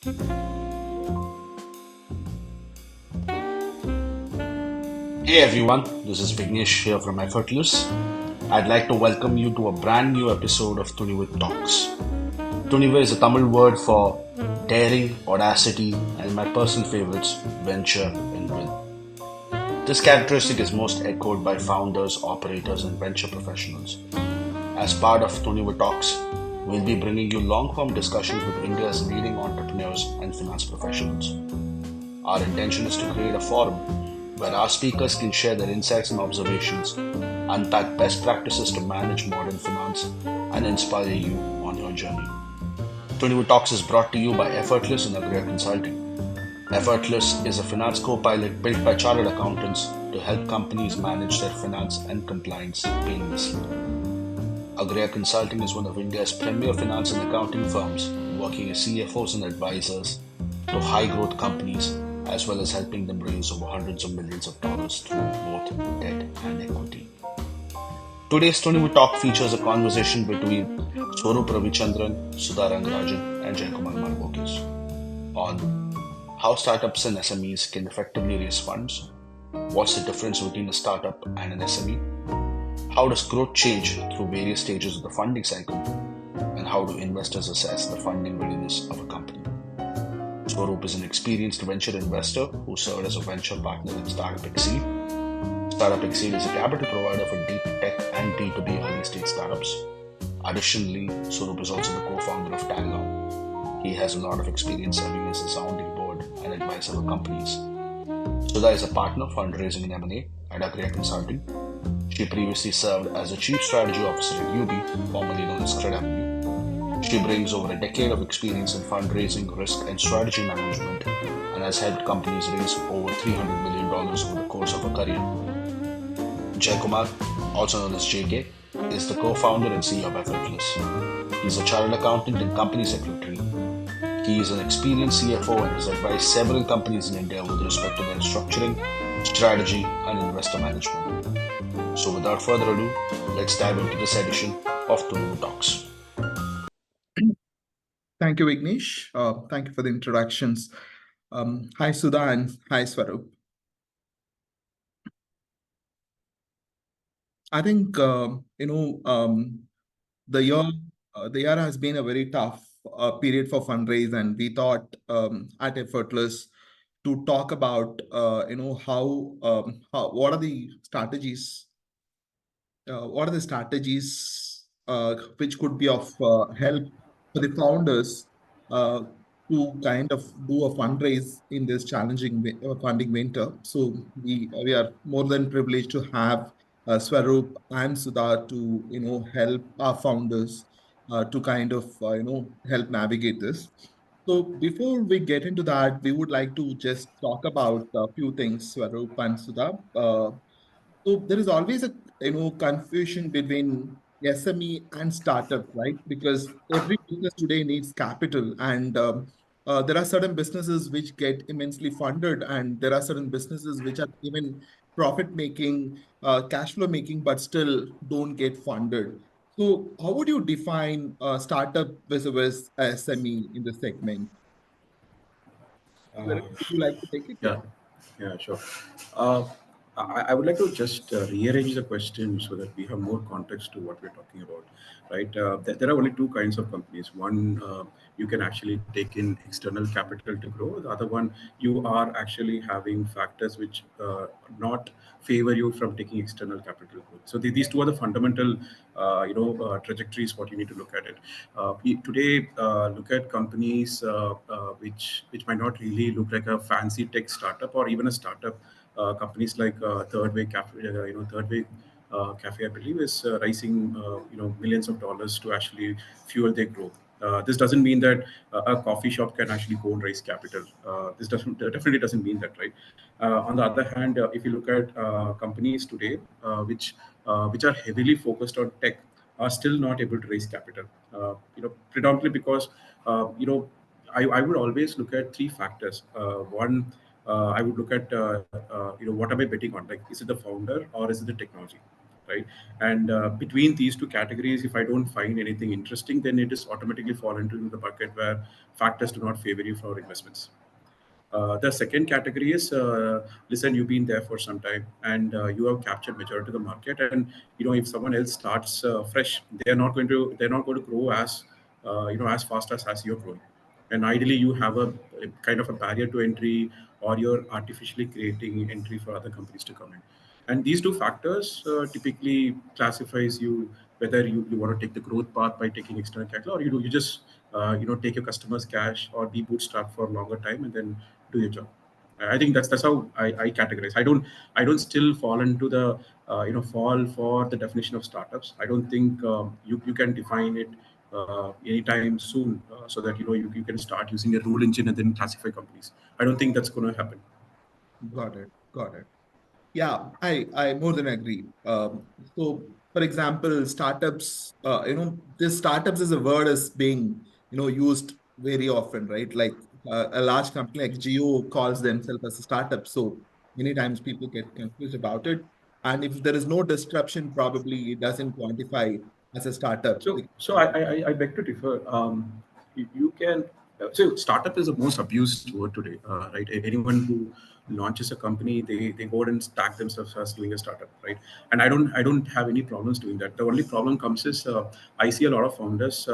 Hey everyone, this is Vignesh here from Effortless. I'd like to welcome you to a brand new episode of Thunivu Talks. Thunivu is a Tamil word for daring, audacity, and my personal favorites, venture and win. This characteristic is most echoed by founders, operators, and venture professionals. As part of Thunivu Talks, we'll be bringing you long-form discussions with India's leading entrepreneurs and finance professionals. Our intention is to create a forum where our speakers can share their insights and observations, unpack best practices to manage modern finance, and inspire you on your journey. Thunivu Talks is brought to you by Effortless and Agrya Consulting. Effortless is a finance co-pilot built by chartered accountants to help companies manage their finance and compliance painlessly. Agrya Consulting is one of India's premier finance and accounting firms, working as CFOs and advisors to high-growth companies, as well as helping them raise over hundreds of millions of dollars through both debt and equity. Today's Thunivu Talk features a conversation between Swarup Sudha and Jayakumar on how startups and SMEs can effectively raise funds, what's the difference between a startup and an SME, how does growth change through various stages of the funding cycle, and how do investors assess the funding readiness of a company. Swarup is an experienced venture investor who served as a venture partner in Startup Exceed. Startup Exceed is a capital provider for deep tech and B2B early stage startups. Additionally, Swarup is also the co-founder of Talgo. He has a lot of experience serving as a sounding board and advisor for companies. Sudha is a partner fundraising and M&A at Agrya Consulting. She previously served as a Chief Strategy Officer at UB, formerly known as Credit Avenue. She brings over a decade of experience in fundraising, risk, and strategy management and has helped companies raise over $300 million over the course of her career. Jayakumar, also known as JK, is the co-founder and CEO of Effortless. He's a chartered accountant and company secretary. He is an experienced CFO and has advised several companies in India with respect to their structuring, strategy, and investor management. So without further ado, let's dive into this edition of Thunivu Talks. Thank you, Vignesh. Thank you for the introductions. Hi, Sudha, and hi, Swarup. I think the year has been a very tough period for fundraise, and we thought at Effortless to talk about what are the strategies which could be of help for the founders to kind of do a fundraise in this challenging funding winter. So we are more than privileged to have Swarup and Sudha to help our founders to kind of help navigate this. So before we get into that, we would like to just talk about a few things, Swarup and Sudha. So there is always a confusion between SME and startup, right? Because every business today needs capital, and there are certain businesses which get immensely funded, and there are certain businesses which are even profit making, cash flow making, but still don't get funded. So how would you define startup versus SME in the segment? Would Uh, you like to take it? yeah, yeah, sure. Uh, I would like to just rearrange the question so that we have more context to what we're talking about, right? There are only two kinds of companies. One, you can actually take in external capital to grow. The other one, you are actually having factors which not favor you from taking external capital growth. So these two are the fundamental, trajectories. What you need to look at it. Today, look at companies which might not really look like a fancy tech startup or even a startup. Companies like Third Way Cafe, Third Way Cafe, I believe, is raising millions of dollars to actually fuel their growth. This doesn't mean that a coffee shop can actually go and raise capital. This definitely doesn't mean that, right? On the other hand, if you look at companies today, which are heavily focused on tech, are still not able to raise capital. Predominantly because I would always look at three factors. One, I would look at what am I betting on? Like, is it the founder or is it the technology? right? And between these two categories, if I don't find anything interesting, then it is automatically fall into the bucket where factors do not favor you for investments. The second category is, listen, you've been there for some time and you have captured majority of the market, and if someone else starts fresh, they're not going to grow as fast as you're growing, and ideally you have a kind of a barrier to entry, or you're artificially creating entry for other companies to come in. And these two factors typically classifies you whether you want to take the growth path by taking external capital, or you just take your customers cash or be bootstrapped for a longer time and then do your job. I think that's how I categorize. I don't still fall into the fall for the definition of startups. I don't think you can define it anytime soon, so that you can start using a rule engine and then classify companies. I don't think that's going to happen. Got it. Got it. Yeah, I more than agree. So, for example, startups, this startups as a word is being, used very often, right? Like a large company like Geo calls themselves as a startup. So many times people get confused about it. And if there is no disruption, probably it doesn't quantify as a startup. So I beg to differ. You can. So startup is the most abused word today, right? Anyone who launches a company, they go and tag themselves as doing a startup, right? And I don't have any problems doing that. The only problem comes is, I see a lot of founders,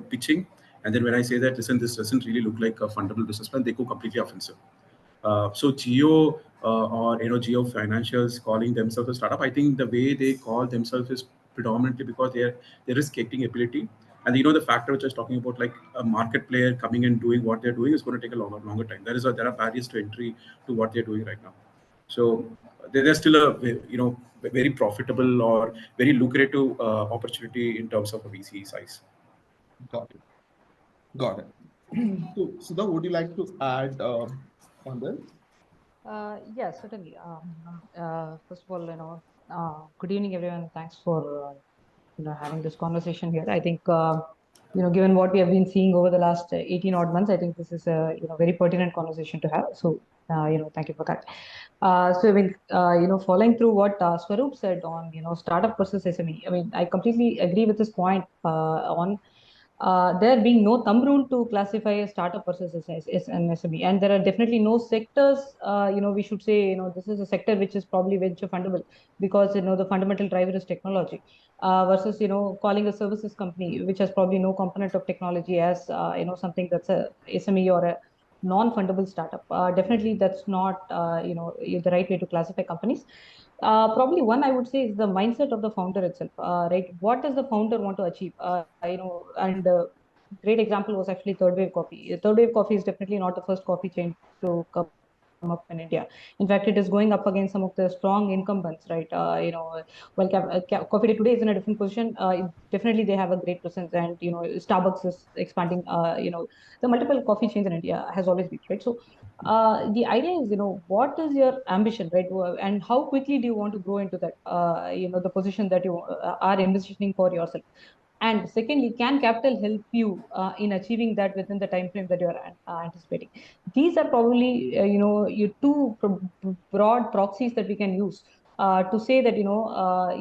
pitching, and then when I say that, listen, this doesn't really look like a fundable business plan, they go completely offensive. So Geo, or Geo Financials calling themselves a startup, I think the way they call themselves is predominantly because there is skating ability, and the factor which I was talking about, like a market player coming and doing what they're doing is going to take a longer time. There are barriers to entry to what they're doing right now. So there's still a very profitable or very lucrative opportunity in terms of a VC size. Got it. Got it. So, Sudha, would you like to add on this? Yes, certainly. First of all, good evening, everyone. Thanks for having this conversation here. I think given what we have been seeing over the last 18 odd months, I think this is a very pertinent conversation to have. So thank you for that. So I mean, following through what Swarup said on startup versus SME. I mean, I completely agree with this point on there being no thumb rule to classify a startup versus an SME, and there are definitely no sectors. We should say this is a sector which is probably venture fundable, because the fundamental driver is technology, versus calling a services company which has probably no component of technology as something that's a SME or a non-fundable startup. Definitely, that's not the right way to classify companies. Probably one I would say is the mindset of the founder itself. Right, what does the founder want to achieve? And great example was actually Third Wave Coffee. Third Wave Coffee is definitely not the first coffee chain to come up in India. In fact, it is going up against some of the strong incumbents, right? Well, Coffee Day today is in a different position. Definitely, they have a great presence, and Starbucks is expanding. The multiple coffee chains in India has always been, right. So, the idea is, what is your ambition, right? And how quickly do you want to grow into that? The position that you are envisioning for yourself. And secondly, can capital help you in achieving that within the time frame that you are anticipating? These are probably your two broad proxies that we can use to say that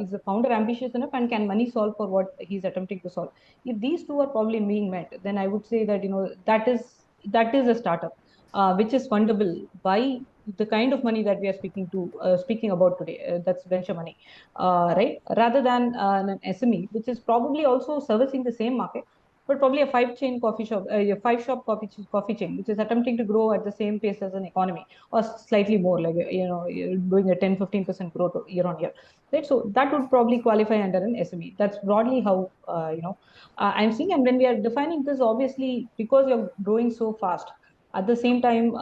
is the founder ambitious enough, and can money solve for what he's attempting to solve? If these two are probably being met, then I would say that that is a startup which is fundable by the kind of money that we are speaking about today. That's venture money, right? Rather than an SME, which is probably also servicing the same market, but probably a five shop coffee chain, which is attempting to grow at the same pace as an economy, or slightly more, like doing a 10-15% growth year on year, right? So that would probably qualify under an SME. That's broadly how I'm seeing. And when we are defining this, obviously, because you're growing so fast, at the same time,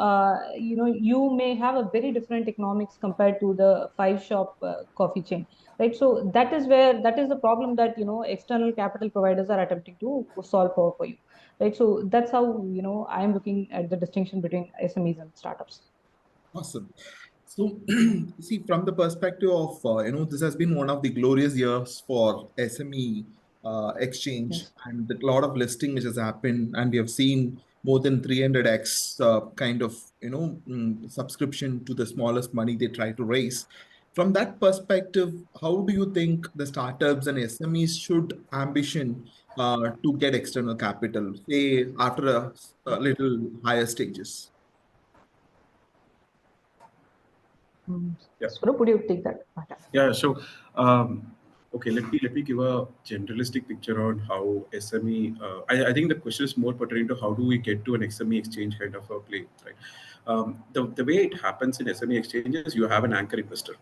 you may have a very different economics compared to the five shop coffee chain, right? So that is the problem that external capital providers are attempting to solve for you, right? So that's how I'm looking at the distinction between SMEs and startups. Awesome. So, see, from the perspective of, this has been one of the glorious years for SME exchange, Yes. and a lot of listing which has happened, and we have seen more than 300x kind of, subscription to the smallest money they try to raise. From that perspective, how do you think the startups and SMEs should ambition to get external capital, say after a little higher stages? Yeah. Swarup, would you take that? Yeah. So, okay, let me give a generalistic picture on how SME. I think the question is more pertaining to how do we get to an SME exchange kind of a play, right? The way it happens in SME exchanges, you have an anchor investor,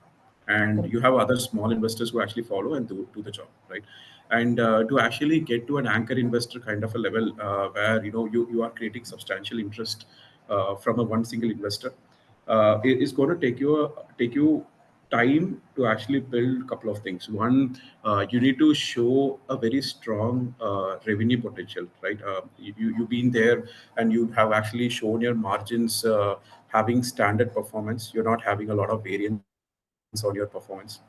and you have other small investors who actually follow and do the job, right? And to actually get to an anchor investor kind of a level where you are creating substantial interest from a one single investor, it is going to take you time to actually build a couple of things. One, you need to show a very strong revenue potential, right? You've been there and you have actually shown your margins having standard performance. You're not having a lot of variance on your performance.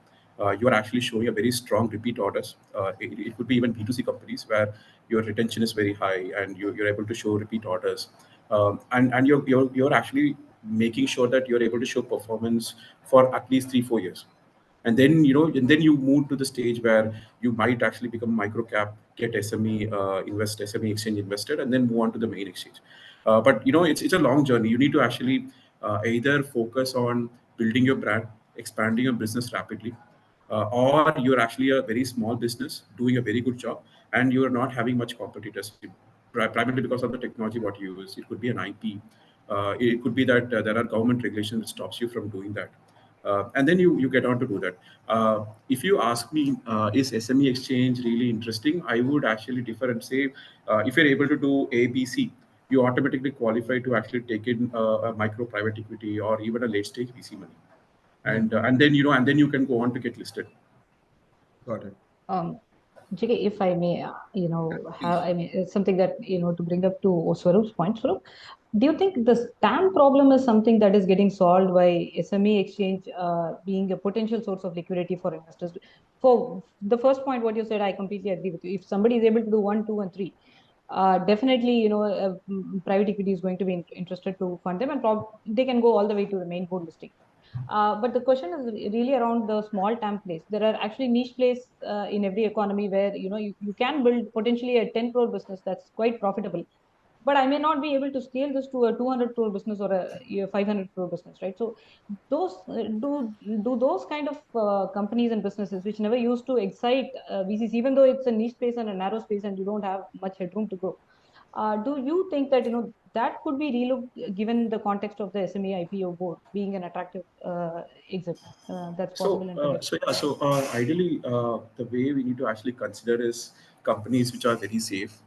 You are actually showing a very strong repeat orders. It could be even B2C companies where your retention is very high and you're able to show repeat orders. And you're actually making sure that you're able to show performance for at least 3-4 years. And then you move to the stage where you might actually become micro cap, get SME SME exchange invested, and then move on to the main exchange. But it's a long journey. You need to actually either focus on building your brand, expanding your business rapidly, or you're actually a very small business doing a very good job, and you're not having much competitors, primarily because of the technology what you use. It could be an IP. It could be that there are government regulations that stops you from doing that. And then you get on to do that. If you ask me, is SME exchange really interesting? I would actually differ and say, if you're able to do A, B, C, you automatically qualify to actually take in a micro private equity or even a late stage VC money, and then you can go on to get listed. Got it. JK, if I may, it's something that, to bring up to Swarup's point, Swarup, do you think the stamp problem is something that is getting solved by SME exchange being a potential source of liquidity for investors? For the first point, what you said, I completely agree with you. If somebody is able to do 1, 2, and 3, definitely, private equity is going to be interested to fund them, and they can go all the way to the main board listing. But the question is really around the small TAM place. There are actually niche plays in every economy where you can build potentially a 10 crore business that's quite profitable. But I may not be able to scale this to a 200 crore business or a 500 crore business, right? So those do those kind of companies and businesses which never used to excite VCs, even though it's a niche space and a narrow space and you don't have much headroom to grow. Do you think that that could be relooked given the context of the SME IPO board being an attractive exit that's possible in today? Ideally, the way we need to actually consider is companies which are very safe.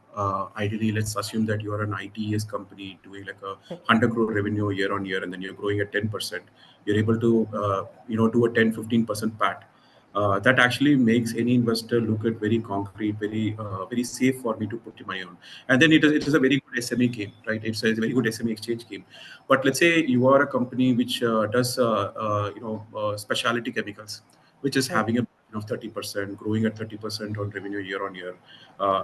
Ideally, let's assume that you are an ITES company doing like a 100 crore revenue year on year, and then you're growing at 10%. You're able to do a 10-15% PAT. That actually makes any investor look at very concrete, very safe for me to put money on. And then it is a very good SME game, right? It's a very good SME exchange game. But let's say you are a company which does specialty chemicals, which is having a 30%, growing at 30% on revenue year on year,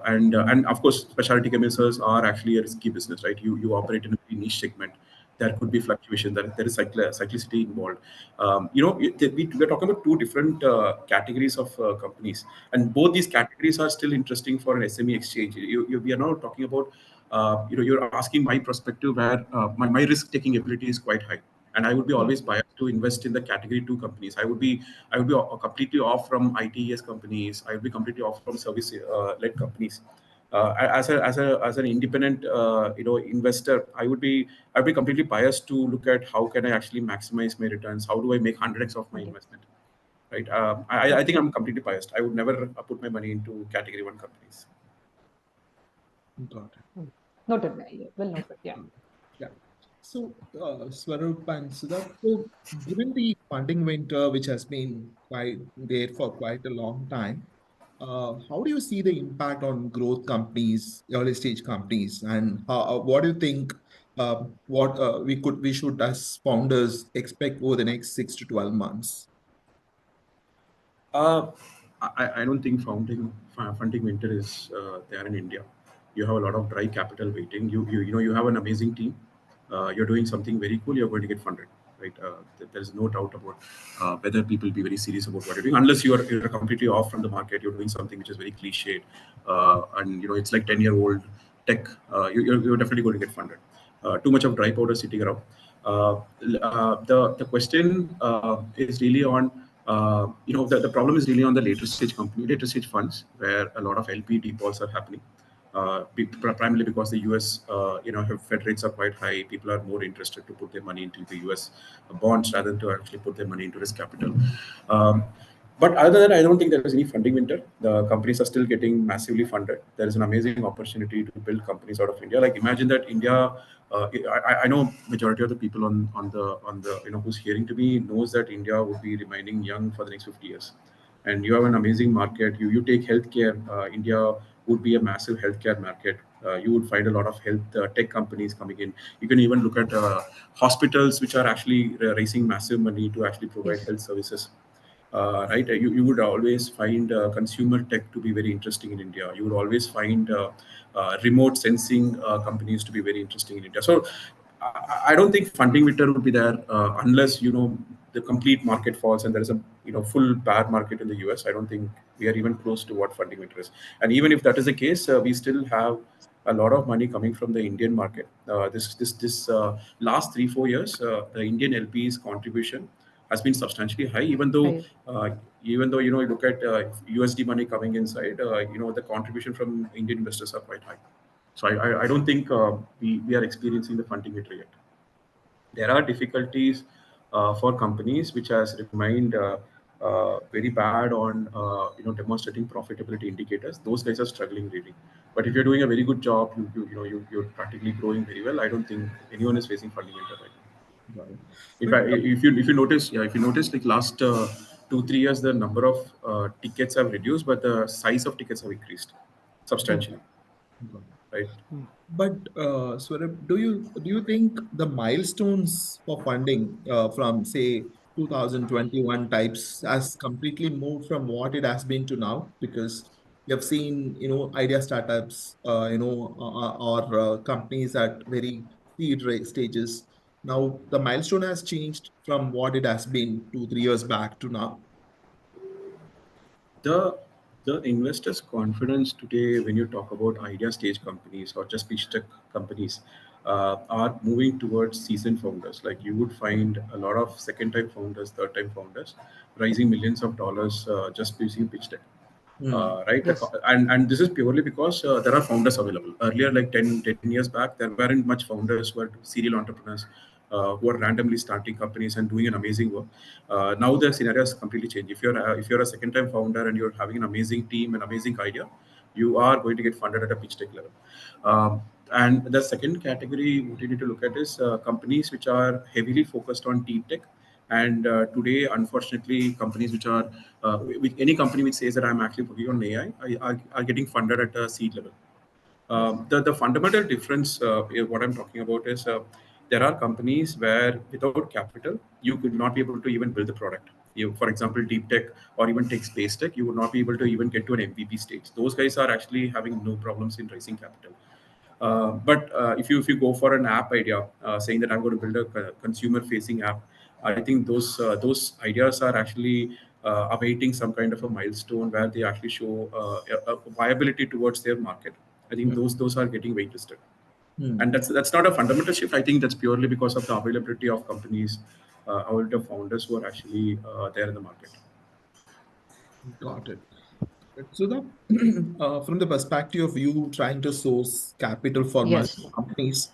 and of course, specialty chemicals are actually a risky business, right? You operate in a very niche segment. There could be fluctuation. There is cyclicity involved. We're talking about two different categories of companies, and both these categories are still interesting for an SME exchange. We are now talking about, you're asking my perspective where my risk taking ability is quite high, and I would be always biased to invest in the category 2 companies. I would be completely off from ITES companies. I would be completely off from service led companies. As an independent investor, I'd be completely biased to look at how can I actually maximize my returns. How do I make 100x of my investment? Right. I think I'm completely biased. I would never put my money into category 1 companies. Got it. Noted. Well noted. Yeah. Yeah. So, Swarup and Sudha, so given the funding winter, which has been quite there for quite a long time, how do you see the impact on growth companies, early stage companies, and what do you think what we should as founders expect over the next 6 to 12 months? I don't think funding winter is there in India. You have a lot of dry capital waiting. You have an amazing team. You're doing something very cool. You're going to get funded. right? There is no doubt about whether people be very serious about what you're doing, unless you're completely off from the market. You're doing something which is very cliched, and it's like 10-year-old tech. You're definitely going to get funded. Too much of dry powder sitting around. The question is really on the problem is really on the later stage funds, where a lot of LP defaults are happening. Primarily because the US, Fed rates are quite high. People are more interested to put their money into the US bonds rather than to actually put their money into risk capital. But other than that, I don't think there is any funding winter. The companies are still getting massively funded. There is an amazing opportunity to build companies out of India. Like imagine that India. I know majority of the people on the who's hearing to me knows that India would be remaining young for the next 50 years, and you have an amazing market. You take healthcare. India would be a massive healthcare market. You would find a lot of health tech companies coming in. You can even look at hospitals which are actually raising massive money to actually provide Yes. health services. Right? You would always find consumer tech to be very interesting in India. You would always find remote sensing companies to be very interesting in India. So I don't think funding winter would be there unless the complete market falls and there is a full bad market in the US. I don't think we are even close to what funding winter is. And even if that is the case, we still have a lot of money coming from the Indian market. This last 3-4 years, the Indian LP's contribution has been substantially high, even though Right. you look at USD money coming inside, the contribution from Indian investors are quite high. So I don't think we are experiencing the funding winter yet. There are difficulties for companies which has remained very bad on demonstrating profitability indicators. Those guys are struggling really. But if you're doing a very good job, you're practically growing very well. I don't think anyone is facing funding winter right now. Got it. In But fact, if you notice, like last 2-3 years, the number of tickets have reduced, but the size of tickets have increased substantially, got it. right? But Swarup, do you think the milestones for funding from say 2021 types has completely moved from what it has been to now? Because you have seen idea startups or companies at very stages. Now the milestone has changed from what it has been 2-3 years back to now. The the investors' confidence today, when you talk about idea stage companies or just pitch tech companies, are moving towards seasoned founders. Like you would find a lot of second-time founders, third-time founders, raising millions of dollars just using pitch tech. Hmm. Right, Yes. and this is purely because there are founders available. Earlier, like 10 years back, there weren't much founders who are serial entrepreneurs who are randomly starting companies and doing an amazing work. Now the scenario has completely changed. If you're a second time founder and you're having an amazing team, an amazing idea, you are going to get funded at a pitch tech level. And the second category what you need to look at is companies which are heavily focused on deep tech. And today, unfortunately, companies which are with any company which says that I'm actually working on AI are getting funded at a seed level. Yes. The fundamental difference, what I'm talking about is there are companies where without capital, you could not be able to even build the product. For example, deep tech or even tech space tech, you would not be able to even get to an MVP stage. Those guys are actually having no problems in raising capital. But if you go for an app idea, saying that I'm going to build a consumer-facing app, I think those ideas are actually awaiting some kind of a milestone where they actually show a viability towards their market. I think those are getting waitlisted, Hmm. and that's not a fundamental shift. I think that's purely because of the availability of companies, availability of founders who are actually there in the market. Got it. So that from the perspective of you trying to source capital for Yes. multiple companies,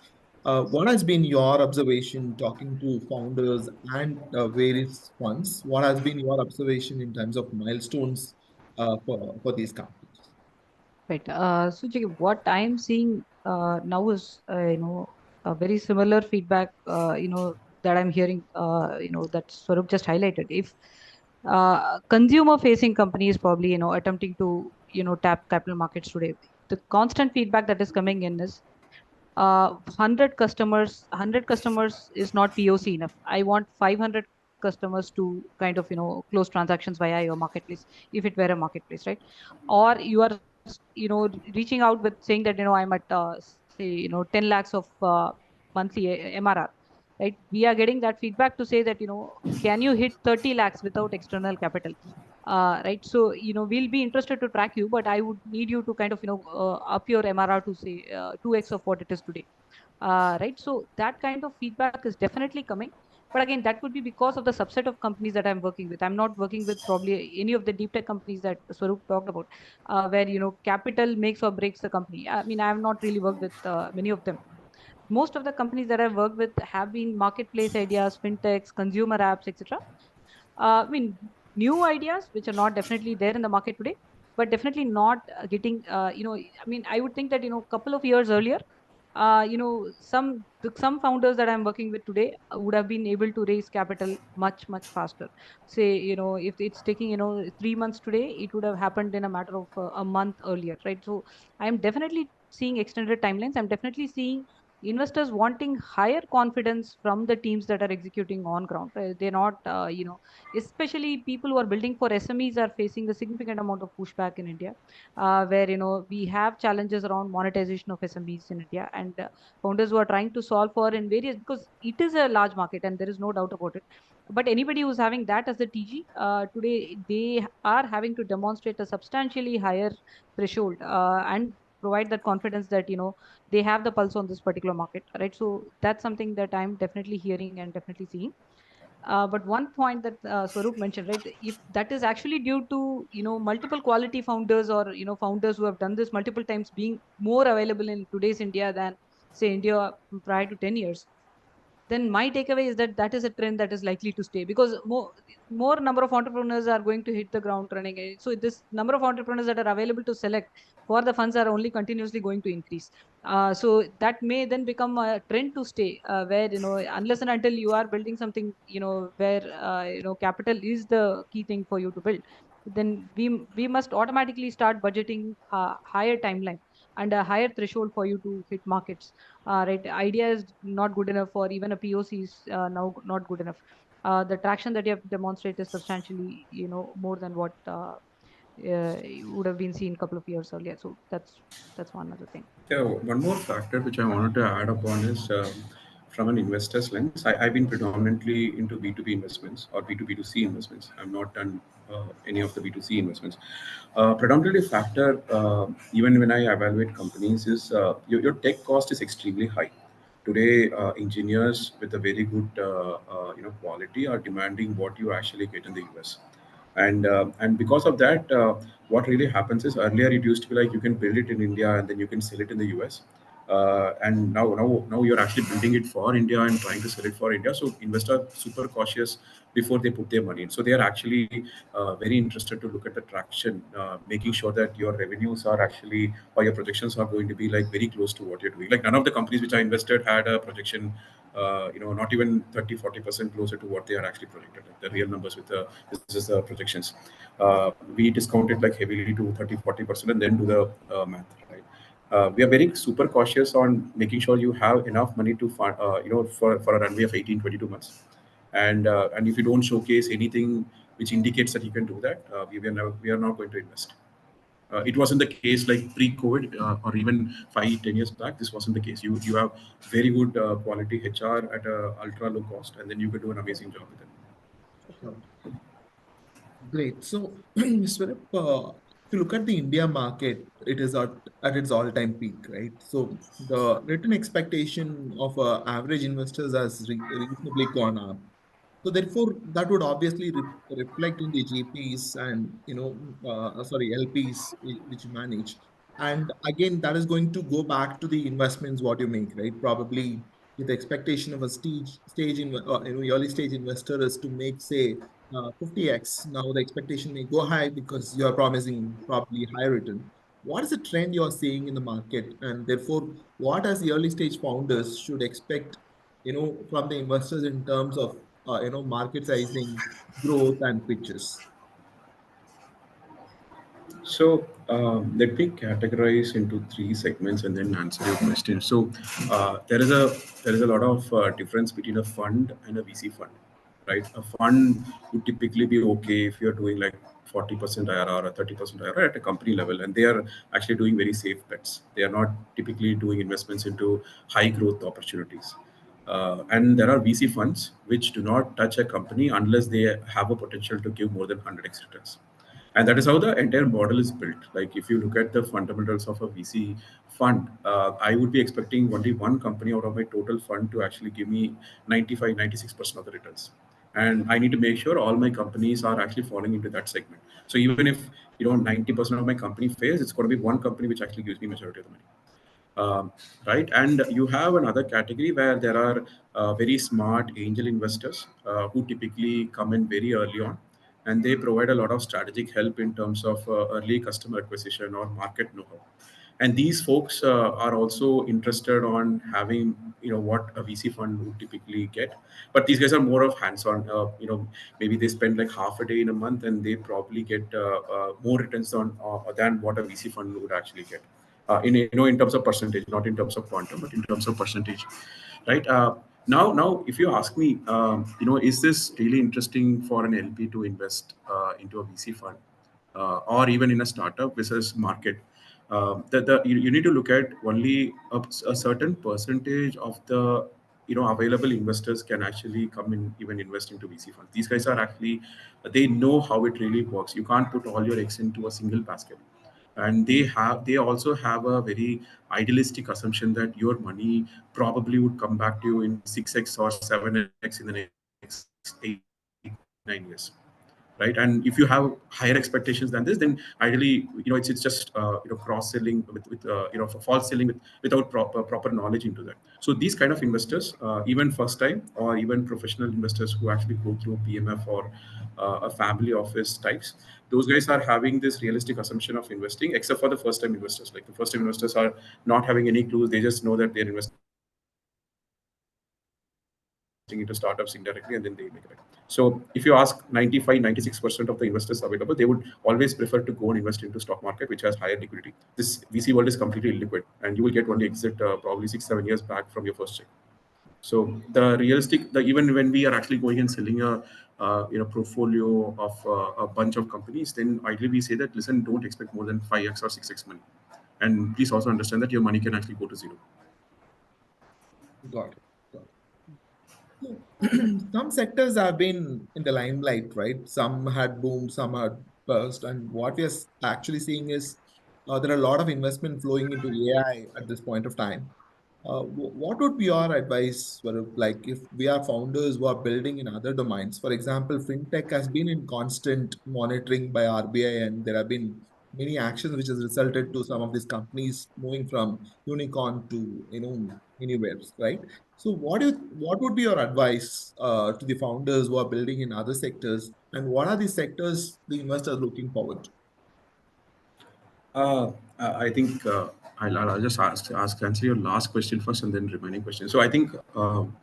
what has been your observation talking to founders and various funds? What has been your observation in terms of milestones for these companies? Right. So, Jacob, what I'm seeing now is, a very similar feedback, that I'm hearing, that Swarup just highlighted. If consumer-facing companies probably, attempting to, tap capital markets today, the constant feedback that is coming in is 100 customers is not POC enough. I want 500 customers to kind of, close transactions via your marketplace, if it were a marketplace, right? Or you are, reaching out with saying that, I'm at, say, 10 lakhs of monthly MRR. right? We are getting that feedback to say that, can you hit 30 lakhs without external capital? Right. So, we'll be interested to track you, but I would need you to kind of, up your MRR to say 2x of what it is today. Right. So that kind of feedback is definitely coming. But again, that could be because of the subset of companies that I'm working with. I'm not working with probably any of the deep tech companies that Swarup talked about, where, capital makes or breaks the company. I mean, I have not really worked with many of them. Most of the companies that I've worked with have been marketplace ideas, fintechs, consumer apps, etc. I mean, new ideas which are not definitely there in the market today, but definitely not getting, I mean, I would think that, a couple of years earlier, some founders that I'm working with today would have been able to raise capital much faster. Say, if it's taking 3 months today, it would have happened in a matter of a month earlier, right? So I'm definitely seeing extended timelines. I'm definitely seeing investors wanting higher confidence from the teams that are executing on ground. They're not, especially people who are building for SMEs are facing a significant amount of pushback in India, where we have challenges around monetization of SMEs in India, and founders who are trying to solve for in various, because it is a large market and there is no doubt about it. But anybody who's having that as the TG today, they are having to demonstrate a substantially higher threshold and provide that confidence that they have the pulse on this particular market, right? So that's something that I'm definitely hearing and definitely seeing. But one point that Swarup mentioned, right? If that is actually due to multiple quality founders, or founders who have done this multiple times being more available in today's India than say India prior to 10 years, then my takeaway is that that is a trend that is likely to stay, because more number of entrepreneurs are going to hit the ground running. So this number of entrepreneurs that are available to select for the funds are only continuously going to increase. So that may then become a trend to stay, where unless and until you are building something where capital is the key thing for you to build, then we must automatically start budgeting higher timeline and a higher threshold for you to hit markets. Right, idea is not good enough, or even a POC is now not good enough. The traction that you have to demonstrate is substantially more than what would have been seen a couple of years earlier. So that's one other thing. Yeah, one more factor which I wanted to add upon is from an investor's lens. I've been predominantly into B2B investments or B2B2C investments. I've not done any of the B2C investments. Predominantly factor, even when I evaluate companies, is your tech cost is extremely high. Today, engineers with a very good quality are demanding what you actually get in the US, and because of that, what really happens is earlier it used to be like you can build it in India and then you can sell it in the US. And now you're actually building it for India and trying to sell it for India. So investors are super cautious before they put their money in. So they are actually very interested to look at the traction, making sure that your revenues are actually, or your projections are going to be like very close to what you're doing. Like none of the companies which I invested had a projection, not even 30-40% closer to what they are actually projected. Like the real numbers with the business projections. We discount it like heavily to 30-40% and then do the math, right? We are very super cautious on making sure you have enough money to fund, for a runway of 18-22 months. And if you don't showcase anything which indicates that you can do that, we are not going to invest. It wasn't the case like pre-COVID or even 5-10 years back. This wasn't the case. You have very good quality HR at a ultra low cost, and then you could do an amazing job with it. Sure. Great. So, Swarup, if you look at the India market, it is at its all-time peak, right? So the return expectation of average investors has reasonably gone up. So therefore, that would obviously reflect in the GPs and LPs which you manage. And again, that is going to go back to the investments what you make, right? Probably with the expectation of a early stage investor is to make say 50x. Now the expectation may go high because you are promising probably higher return. What is the trend you are seeing in the market, and therefore, what as the early stage founders should expect, from the investors in terms of market sizing, growth, and pitches? So let me categorize into three segments and then answer your question. So there is a lot of difference between a fund and a VC fund, right? A fund would typically be okay if you're doing like 40% IRR or 30% IRR at a company level, and they are actually doing very safe bets. They are not typically doing investments into high growth opportunities. And there are VC funds which do not touch a company unless they have a potential to give more than 100x returns. And that is how the entire model is built. Like if you look at the fundamentals of a VC fund, I would be expecting only one company out of my total fund to actually give me 95, 96% of the returns. And I need to make sure all my companies are actually falling into that segment. So even if 90% of my company fails, it's going to be one company which actually gives me majority of the money. Right? And you have another category where there are very smart angel investors who typically come in very early on, and they provide a lot of strategic help in terms of early customer acquisition or market know-how. And these folks are also interested on having what a VC fund would typically get, but these guys are more of hands-on. Maybe they spend like half a day in a month, and they probably get more returns on than what a VC fund would actually get in terms of percentage, not in terms of quantum, but in terms of percentage, right? Now, if you ask me, is this really interesting for an LP to invest into a VC fund or even in a startup versus market? You need to look at only a certain percentage of the available investors can actually come in even invest into VC funds. These guys are actually, they know how it really works. You can't put all your eggs into a single basket, and they also have a very idealistic assumption that your money probably would come back to you in 6x or 7x in the next 8-9 years, right? And if you have higher expectations than this, then ideally it's just cross selling with false selling without proper knowledge into that. So these kind of investors, even first time or even professional investors who actually go through PMF or a family office types, those guys are having this realistic assumption of investing, except for the first time investors. Like the first time investors are not having any clues, they just know that they're investing into startups indirectly and then they make it back. So if you ask 95, 96% of the investors available, they would always prefer to go and invest into stock market, which has higher liquidity. This VC world is completely illiquid, and you will get only exit probably 6-7 years back from your first check. So the realistic, even when we are actually going and selling a portfolio of a bunch of companies, then ideally we say that listen, don't expect more than 5x or 6x money, and please also understand that your money can actually go to zero. Got it. Got it. So, some sectors have been in the limelight, right? Some had boomed, some had burst, and what we are actually seeing is there are a lot of investment flowing into AI at this point of time. What would be your advice, Swarup, like if we are founders who are building in other domains? For example, fintech has been in constant monitoring by RBI, and there have been many actions which has resulted to some of these companies moving from unicorn to anywhere, right? So, what would be your advice to the founders who are building in other sectors, and what are the sectors the investors looking forward to? I think I'll just answer your last question first and then remaining question. So I think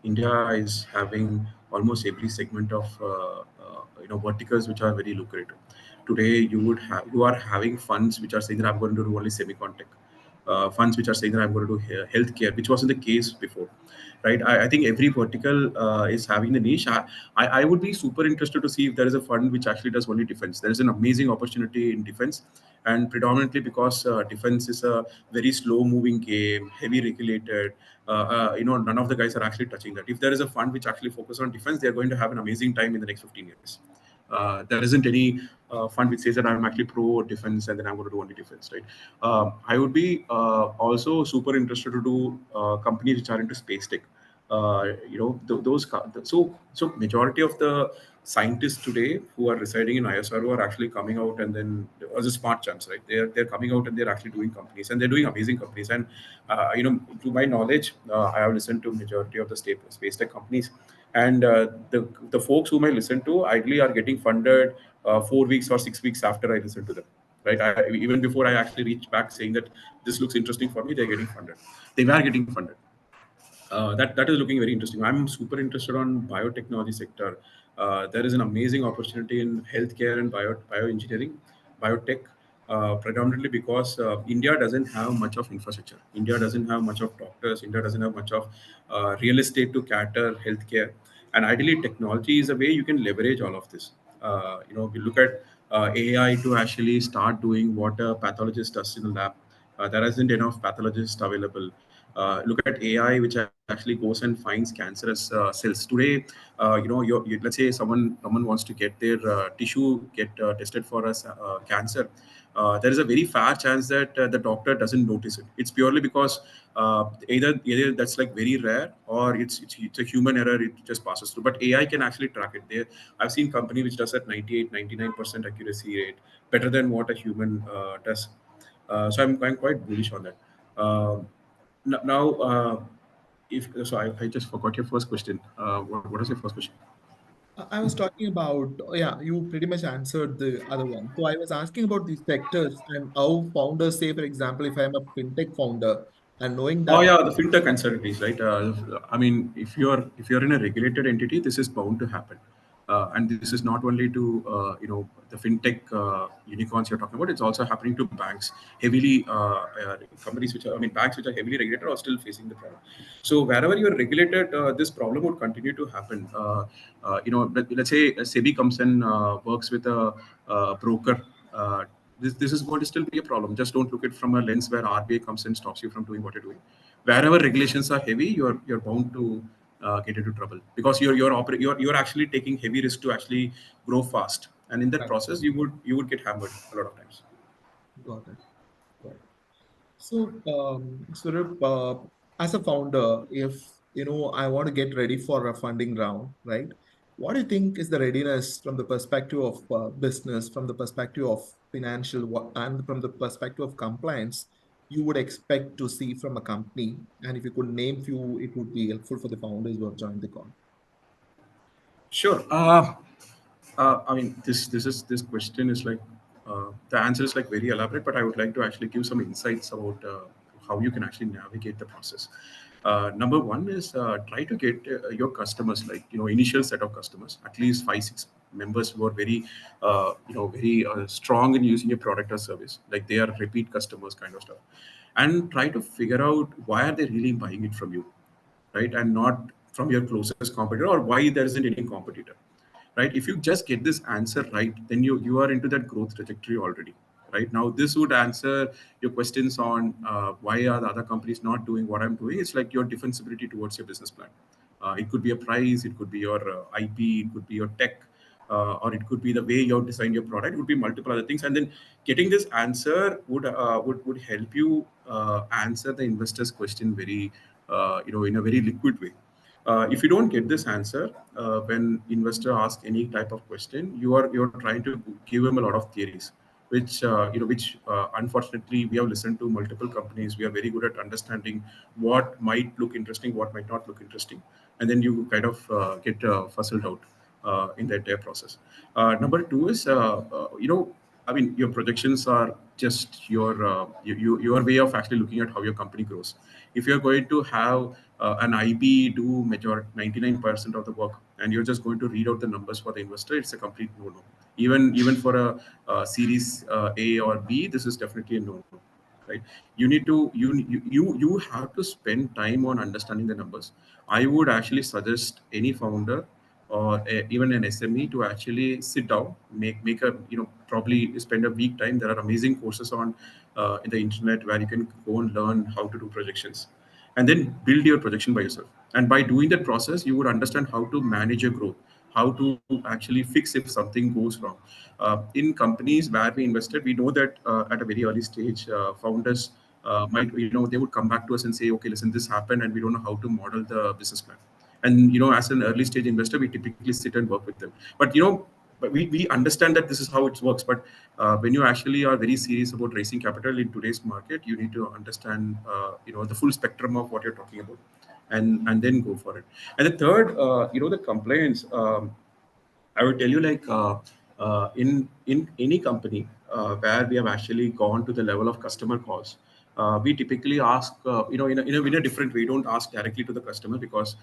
India is having almost every segment of verticals which are very lucrative. Today you are having funds which are saying that I'm going to do only semicon tech. Funds which are saying that I'm going to do healthcare, which wasn't the case before, right? I think every vertical is having the niche. I would be super interested to see if there is a fund which actually does only defense. There is an amazing opportunity in defense, and predominantly because defense is a very slow moving game, heavy regulated. None of the guys are actually touching that. If there is a fund which actually focuses on defense, they're going to have an amazing time in the next 15 years. There isn't any fund which says that I'm actually pro defense and then I'm going to do only defense, right? I would be also super interested to do companies which are into space tech. So majority of the scientists today who are residing in ISRO are actually coming out, and then as a smart chance, right? They're coming out and they're actually doing companies, and they're doing amazing companies. And to my knowledge, I have listened to majority of the space tech companies, and the folks whom I listen to ideally are getting funded 4 weeks or 6 weeks after I listen to them. Right, even before I actually reach back saying that this looks interesting for me, they're getting funded. They were getting funded. That is looking very interesting. I'm super interested on biotechnology sector. There is an amazing opportunity in healthcare and bioengineering, biotech, predominantly because India doesn't have much of infrastructure. India doesn't have much of doctors. India doesn't have much of real estate to cater healthcare. And ideally, technology is a way you can leverage all of this. We look at AI to actually start doing what a pathologist does in the lab. There isn't enough pathologists available. Look at AI, which actually goes and finds cancerous cells. Today, let's say someone wants to get their tissue get tested for us cancer. There is a very fair chance that the doctor doesn't notice it. It's purely because either that's like very rare, or it's a human error. It just passes through. But AI can actually track it. I've seen company which does at 98, 99% accuracy rate, better than what a human does. So I'm quite bullish on that. Now, if so, I just forgot your first question. What was your first question? I was talking about, yeah, you pretty much answered the other one. So I was asking about these sectors and how founders say, for example, if I'm a fintech founder and knowing Oh that, yeah, the fintech uncertainties, right? I mean, if you're in a regulated entity, this is bound to happen, and this is not only to the fintech unicorns you're talking about. It's also happening to banks, heavily companies which are, I mean, banks which are heavily regulated are still facing the problem. So wherever you're regulated, this problem would continue to happen. Let's say SEBI comes and works with a broker. This is going to still be a problem. Just don't look at it from a lens where RBI comes and stops you from doing what you're doing. Wherever regulations are heavy, you're bound to get into trouble, because you're actually taking heavy risk to actually grow fast, and in that right, process you would get hammered a lot of times. got it. Got it. So, Swarup, as a founder, if I want to get ready for a funding round, right? What do you think is the readiness from the perspective of business, from the perspective of financial, and from the perspective of compliance you would expect to see from a company? And if you could name few, it would be helpful for the founders who have joined the call. Sure. I mean, this question is like, the answer is like very elaborate, but I would like to actually give some insights about how you can actually navigate the process. Number one is try to get your customers, like initial set of customers, at least 5, 6 members who are very strong in using your product or service, like they are repeat customers kind of stuff, and try to figure out why are they really buying it from you, right? And not from your closest competitor, or why there isn't any competitor, right? If you just get this answer right, then you are into that growth trajectory already, right? Now this would answer your questions on why are the other companies not doing what I'm doing. It's like your defensibility towards your business plan. It could be a price, it could be your IP, it could be your tech, or it could be the way you have designed your product. It would be multiple other things, and then getting this answer would help you answer the investor's question very in a very liquid way. If you don't get this answer when investor asks any type of question, you're trying to give him a lot of theories, which unfortunately we have listened to multiple companies. We are very good at understanding what might look interesting, what might not look interesting, and then you kind of get fuzzled out in the entire process. Number two is I mean, your projections are just your way of actually looking at how your company grows. If you're going to have an IB do major 99% of the work, and you're just going to read out the numbers for the investor, it's a complete no-no. Even for a series A or B, this is definitely a no-no, right? You need to you have to spend time on understanding the numbers. I would actually suggest any founder or even an SME to actually sit down, make a probably spend a week time. There are amazing courses on in the internet where you can go and learn how to do projections, and then build your projection by yourself. And by doing that process, you would understand how to manage your growth, how to actually fix if something goes wrong. In companies where we invested, we know that at a very early stage, founders might they would come back to us and say, okay, listen, this happened and we don't know how to model the business plan. And as an early stage investor, we typically sit and work with them. But we understand that this is how it works. But when you actually are very serious about raising capital in today's market, you need to understand the full spectrum of what you're talking about, and then go for it. And the third, the compliance. I would tell you, like, in any company where we have actually gone to the level of customer calls, we typically ask, in a different way. Don't ask directly to the customer, because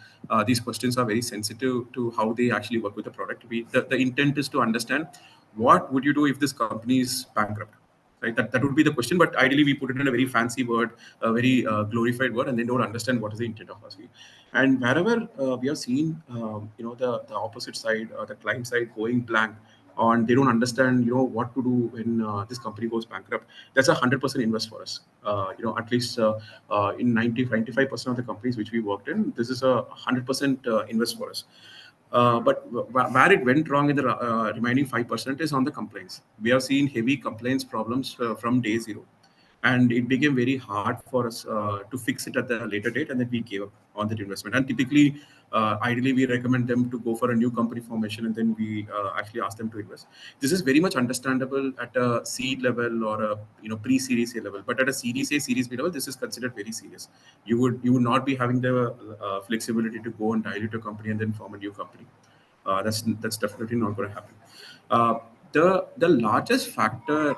these questions are very sensitive to how they actually work with the product. The intent is to understand, what would you do if this company is bankrupt, right? That would be the question, but ideally we put it in a very fancy word, a very glorified word, and they don't understand what is the intent of asking. And wherever we have seen the opposite side, the client side going blank, and they don't understand, what to do when this company goes bankrupt, that's 100% invest for us. At least in 95% of the companies which we worked in, this is 100% invest for us. But where it went wrong in the remaining 5% is on the complaints. We have seen heavy complaints problems from day zero, and it became very hard for us to fix it at the later date, and then we gave up on that investment. And typically, ideally, we recommend them to go for a new company formation, and then we actually ask them to invest. This is very much understandable at a seed level or a pre-series A level, but at a series A, series B level, this is considered very serious. You would not be having the flexibility to go and dilute a company and then form a new company. That's definitely not going to happen. Uh, the largest factor.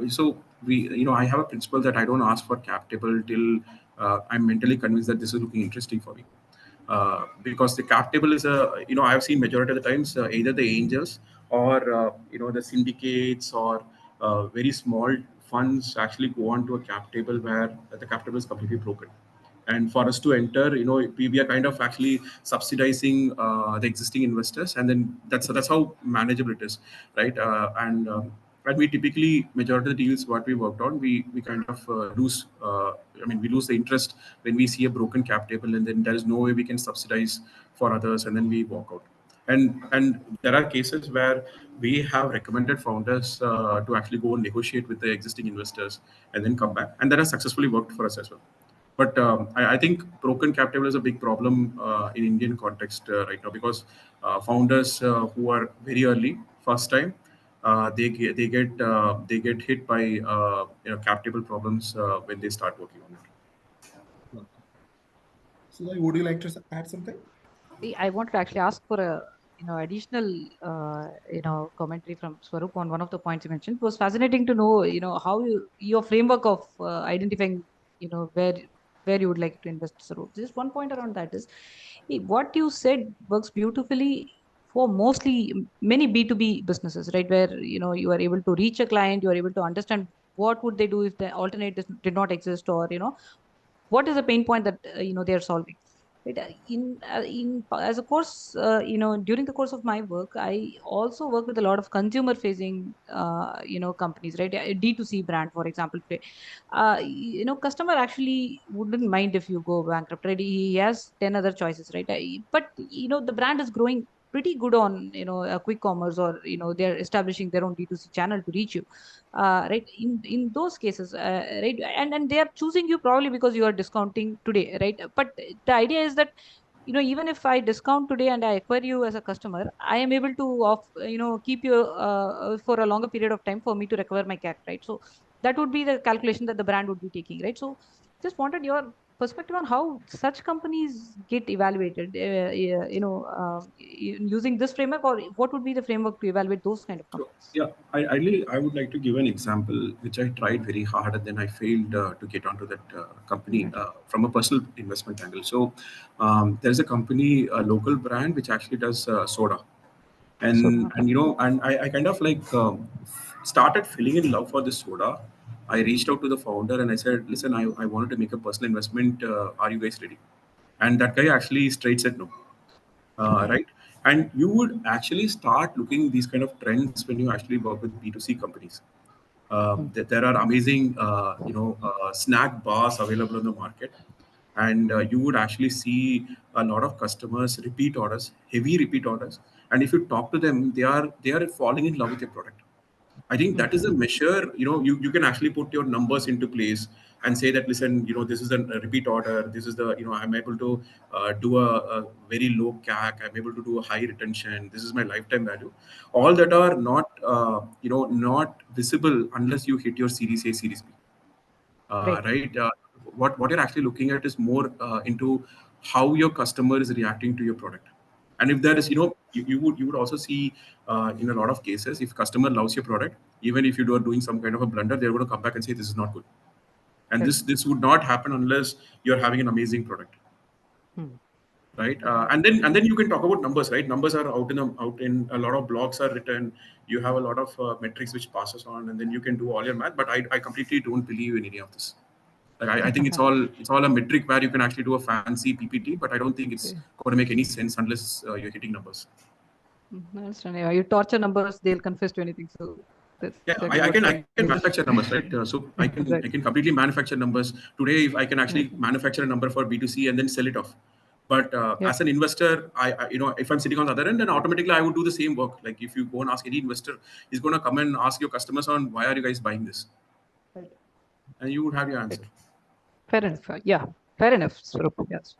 So we, I have a principle that I don't ask for cap table till I'm mentally convinced that this is looking interesting for me. Because the cap table is I've seen majority of the times either the angels or the syndicates or very small funds actually go on to a cap table where the cap table is completely broken. And for us to enter, we are kind of actually subsidizing the existing investors, and then that's how manageable it is, right? And we typically, majority of the deals what we worked on, we kind of lose. We lose the interest when we see a broken cap table, and then there is no way we can subsidize for others, and then we walk out. And there are cases where we have recommended founders to actually go and negotiate with the existing investors and then come back, and that has successfully worked for us as well. But I think broken cap table is a big problem in Indian context right now, because founders who are very early, first time, they get hit by cap table problems when they start working on it. Sudha, would you like to add something? I wanted to actually ask for a additional commentary from Swarup on one of the points you mentioned. It was fascinating to know how your framework of identifying where you would like to invest. So just one point around that is what you said works beautifully for mostly many B2B businesses, right? Where you are able to reach a client, you are able to understand what would they do if the alternate did not exist, or what is the pain point that they are solving. Right? In as a course, during the course of my work, I also work with a lot of consumer facing companies, right? A D2C brand, for example. Customer actually wouldn't mind if you go bankrupt, right? He has 10 other choices, right? But the brand is growing pretty good on quick commerce, or they're establishing their own D2C channel to reach you, right? In those cases, right, and they are choosing you probably because you are discounting today, right? But the idea is that even if I discount today and I acquire you as a customer, I am able to keep you for a longer period of time for me to recover my CAC, right? So that would be the calculation that the brand would be taking, right? So just wanted your perspective on how such companies get evaluated, using this framework, or what would be the framework to evaluate those kind of So, companies? yeah, I would like to give an example which I tried very hard and then I failed to get onto that company from a personal investment angle. So there's a company, a local brand which actually does soda, So and I kind of like started feeling in love for this soda. I reached out to the founder and I said, listen, I wanted to make a personal investment. Are you guys ready? And that guy actually straight said no. Right? And you would actually start looking these kind of trends when you actually work with B2C companies. There are amazing, snack bars available on the market, and you would actually see a lot of customers repeat orders, heavy repeat orders. And if you talk to them, they are falling in love with your product. I think that is a measure, you can actually put your numbers into place and say that, listen, this is a repeat order. This is I'm able to do a very low CAC. I'm able to do a high retention. This is my lifetime value. All that are not visible unless you hit your Series A, Series B. great. Right? What you're actually looking at is more into how your customer is reacting to your product. And if there is, you would also see in a lot of cases, if customer loves your product, even if you are doing some kind of a blunder, they're going to come back and say this is not good. And Right. this would not happen unless you're having an amazing product, Hmm. right? And then you can talk about numbers, right? Numbers are out in a lot of blogs are written. You have a lot of metrics which passes on, and then you can do all your math. But I completely don't believe in any of this. Like I think it's all a metric where you can actually do a fancy PPT, but I don't think it's going to make any sense unless you're hitting numbers. I understand. Yeah, you torture numbers, they'll confess to anything. So that's Yeah, exactly I what can you're manufacture numbers, right? So I Exactly. can completely manufacture numbers today. If I can actually Exactly. manufacture a number for B2C and then sell it off. But Yeah. as an investor, if I'm sitting on the other end, then automatically I would do the same work. Like if you go and ask any investor, he's going to come and ask your customers on why are you guys buying this, Right. and you would have your answer. Fair enough. Yeah. Fair enough, Swarup. Yes.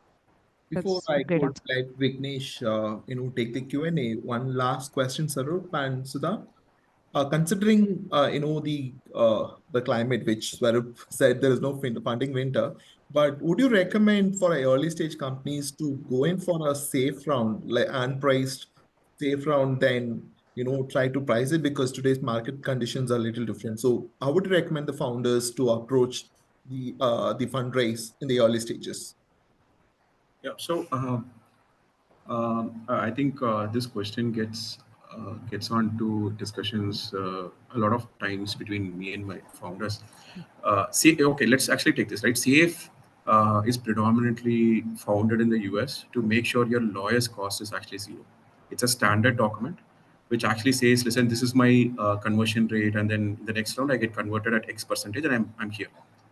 Before That's a I great could answer. let Vignesh, take the Q&A, one last question, Sarup and Sudha. Considering, the climate, which Swarup said there is no funding winter, but would you recommend for early stage companies to go in for a safe round, like unpriced safe round, then try to price it because today's market conditions are a little different. So, how would you recommend the founders to approach the fundraise in the early stages? Yeah. So I think this question gets on to discussions a lot of times between me and my founders. Okay, let's actually take this, right. CF is predominantly founded in the US to make sure your lawyer's cost is actually zero. It's a standard document which actually says, listen, this is my conversion rate, and then the next round I get converted at X percentage, and I'm here,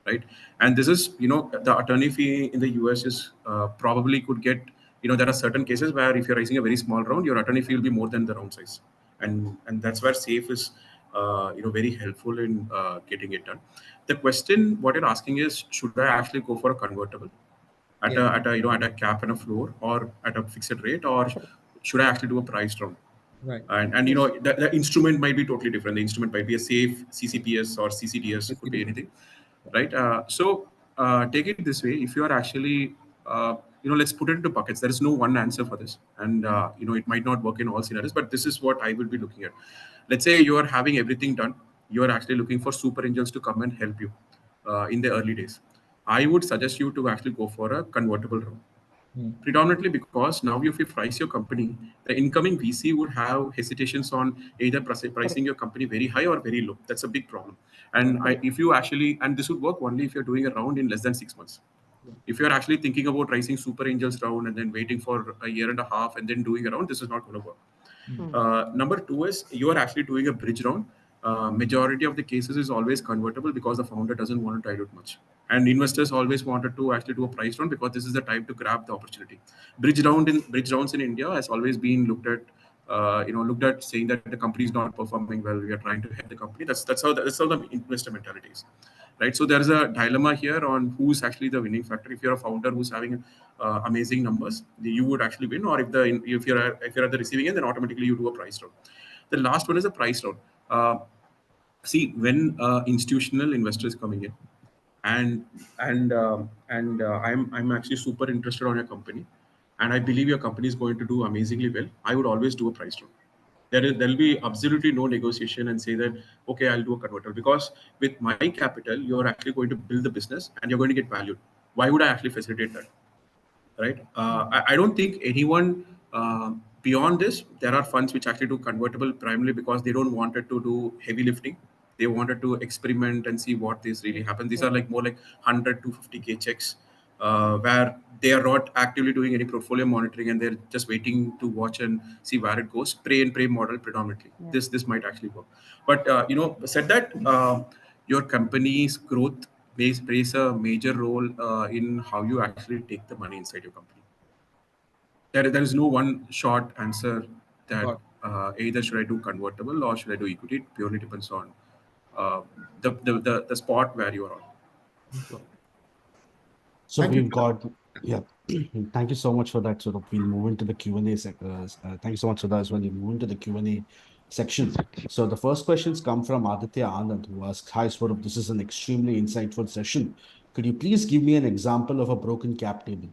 right? And this is, the attorney fee in the US is probably could get, there are certain cases where if you're raising a very small round, your attorney fee will be more than the round size, and that's where safe is very helpful in getting it done. The question what you're asking is, should I actually go for a convertible at Yeah, a cap and a floor, or at a fixed rate, or should I actually do a price round? right. And Yes. the instrument might be totally different. The instrument might be a safe CCPS or CCDS, could be anything, right? So take it this way: if you are actually, let's put it into buckets. There is no one answer for this, and it might not work in all scenarios. But this is what I will be looking at. Let's say you are having everything done. You are actually looking for super angels to come and help you in the early days. I would suggest you to actually go for a convertible round, Mm. predominantly because now if you price your company, the incoming VC would have hesitations on either Correct. pricing your company very high or very low. That's a big problem. Right. If you actually, and this would work only if you're doing a round in less than 6 months. Yeah. If you're actually thinking about raising super angels round and then waiting for a year and a half and then doing a round, this is not going to work. Mm. Number two is you are actually doing a bridge round. Majority of the cases is always convertible because the founder doesn't want to dilute much, and investors always wanted to actually do a price round because this is the time to grab the opportunity. Bridge rounds in India has always been looked at saying that the company is not performing well. We are trying to help the company. That's how the investor mentality is, right? So there is a dilemma here on who's actually the winning factor. If you're a founder who's having amazing numbers, you would actually win. Or if you're at the receiving end, then automatically you do a price round. The last one is a price round. See, when institutional investors coming in, and I'm actually super interested on your company, and I believe your company is going to do amazingly well, I would always do a price round. There'll be absolutely no negotiation and say that, okay, I'll do a converter, because with my capital you're actually going to build the business and you're going to get valued. Why would I actually facilitate that, right? I don't think anyone beyond this. There are funds which actually do convertible primarily because they don't wanted to do heavy lifting. They wanted to experiment and see what this really happens. These are like more like 100 to 50K checks, where they are not actively doing any portfolio monitoring and they're just waiting to watch and see where it goes. Pray and pray model predominantly. Yeah. This might actually work. But said that, your company's growth plays a major role in how you actually take the money inside your company. There is no one short answer that Got either should I do convertible or should I do equity. It purely depends on uh, the spot where you are on. it. Got it. So Thank you. we've got, yeah, thank you so much for that. Sort of, we'll move into the Q&A. Thank you so much for that as well. We'll move into the Q&A section. So the first questions come from Aditya Anand, who asks, "Hi Swarup, this is an extremely insightful session. Could you please give me an example of a broken cap table?"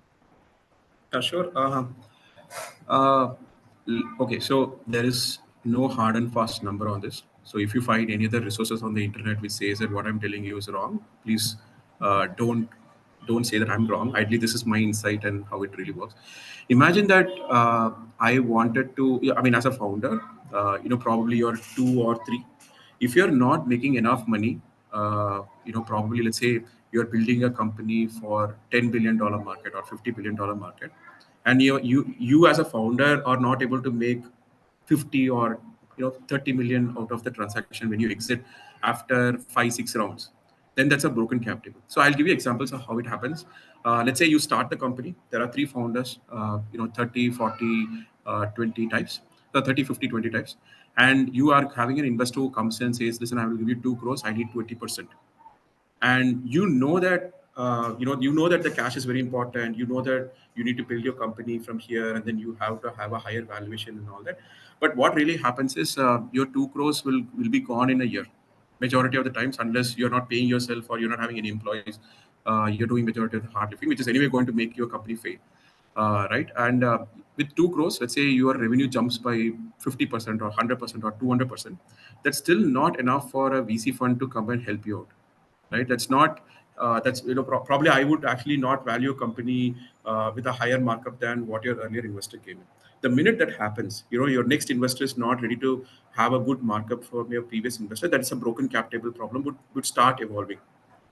Sure. Uh, okay, so there is no hard and fast number on this. So if you find any other resources on the internet which says that what I'm telling you is wrong, please don't say that I'm wrong. Ideally, this is my insight and how it really works. Imagine that I wanted to. I mean, as a founder, probably you're two or three. If you're not making enough money, probably let's say you're building a company for $10 billion market or $50 billion market, and you as a founder are not able to make 50 or 30 million out of the transaction when you exit after 5-6 rounds, then that's a broken cap table. So I'll give you examples of how it happens. Let's say you start the company. There are three founders, 30, 40, 20 types, 30, 50, 20 types. And you are having an investor who comes and says, listen, I will give you 2 crores. I need 20%. And you know that the cash is very important. You know that you need to build your company from here, and then you have to have a higher valuation and all that. But what really happens is your 2 crores will be gone in a year, majority of the times, unless you're not paying yourself or you're not having any employees. You're doing majority of the hard lifting, which is anyway going to make your company fail. Right? And with 2 crores, let's say your revenue jumps by 50% or 100% or 200%. That's still not enough for a VC fund to come and help you out, right? That's not that's probably I would actually not value a company with a higher markup than what your earlier investor came in. The minute that happens, your next investor is not ready to have a good markup from your previous investor. That is a broken cap table problem would start evolving.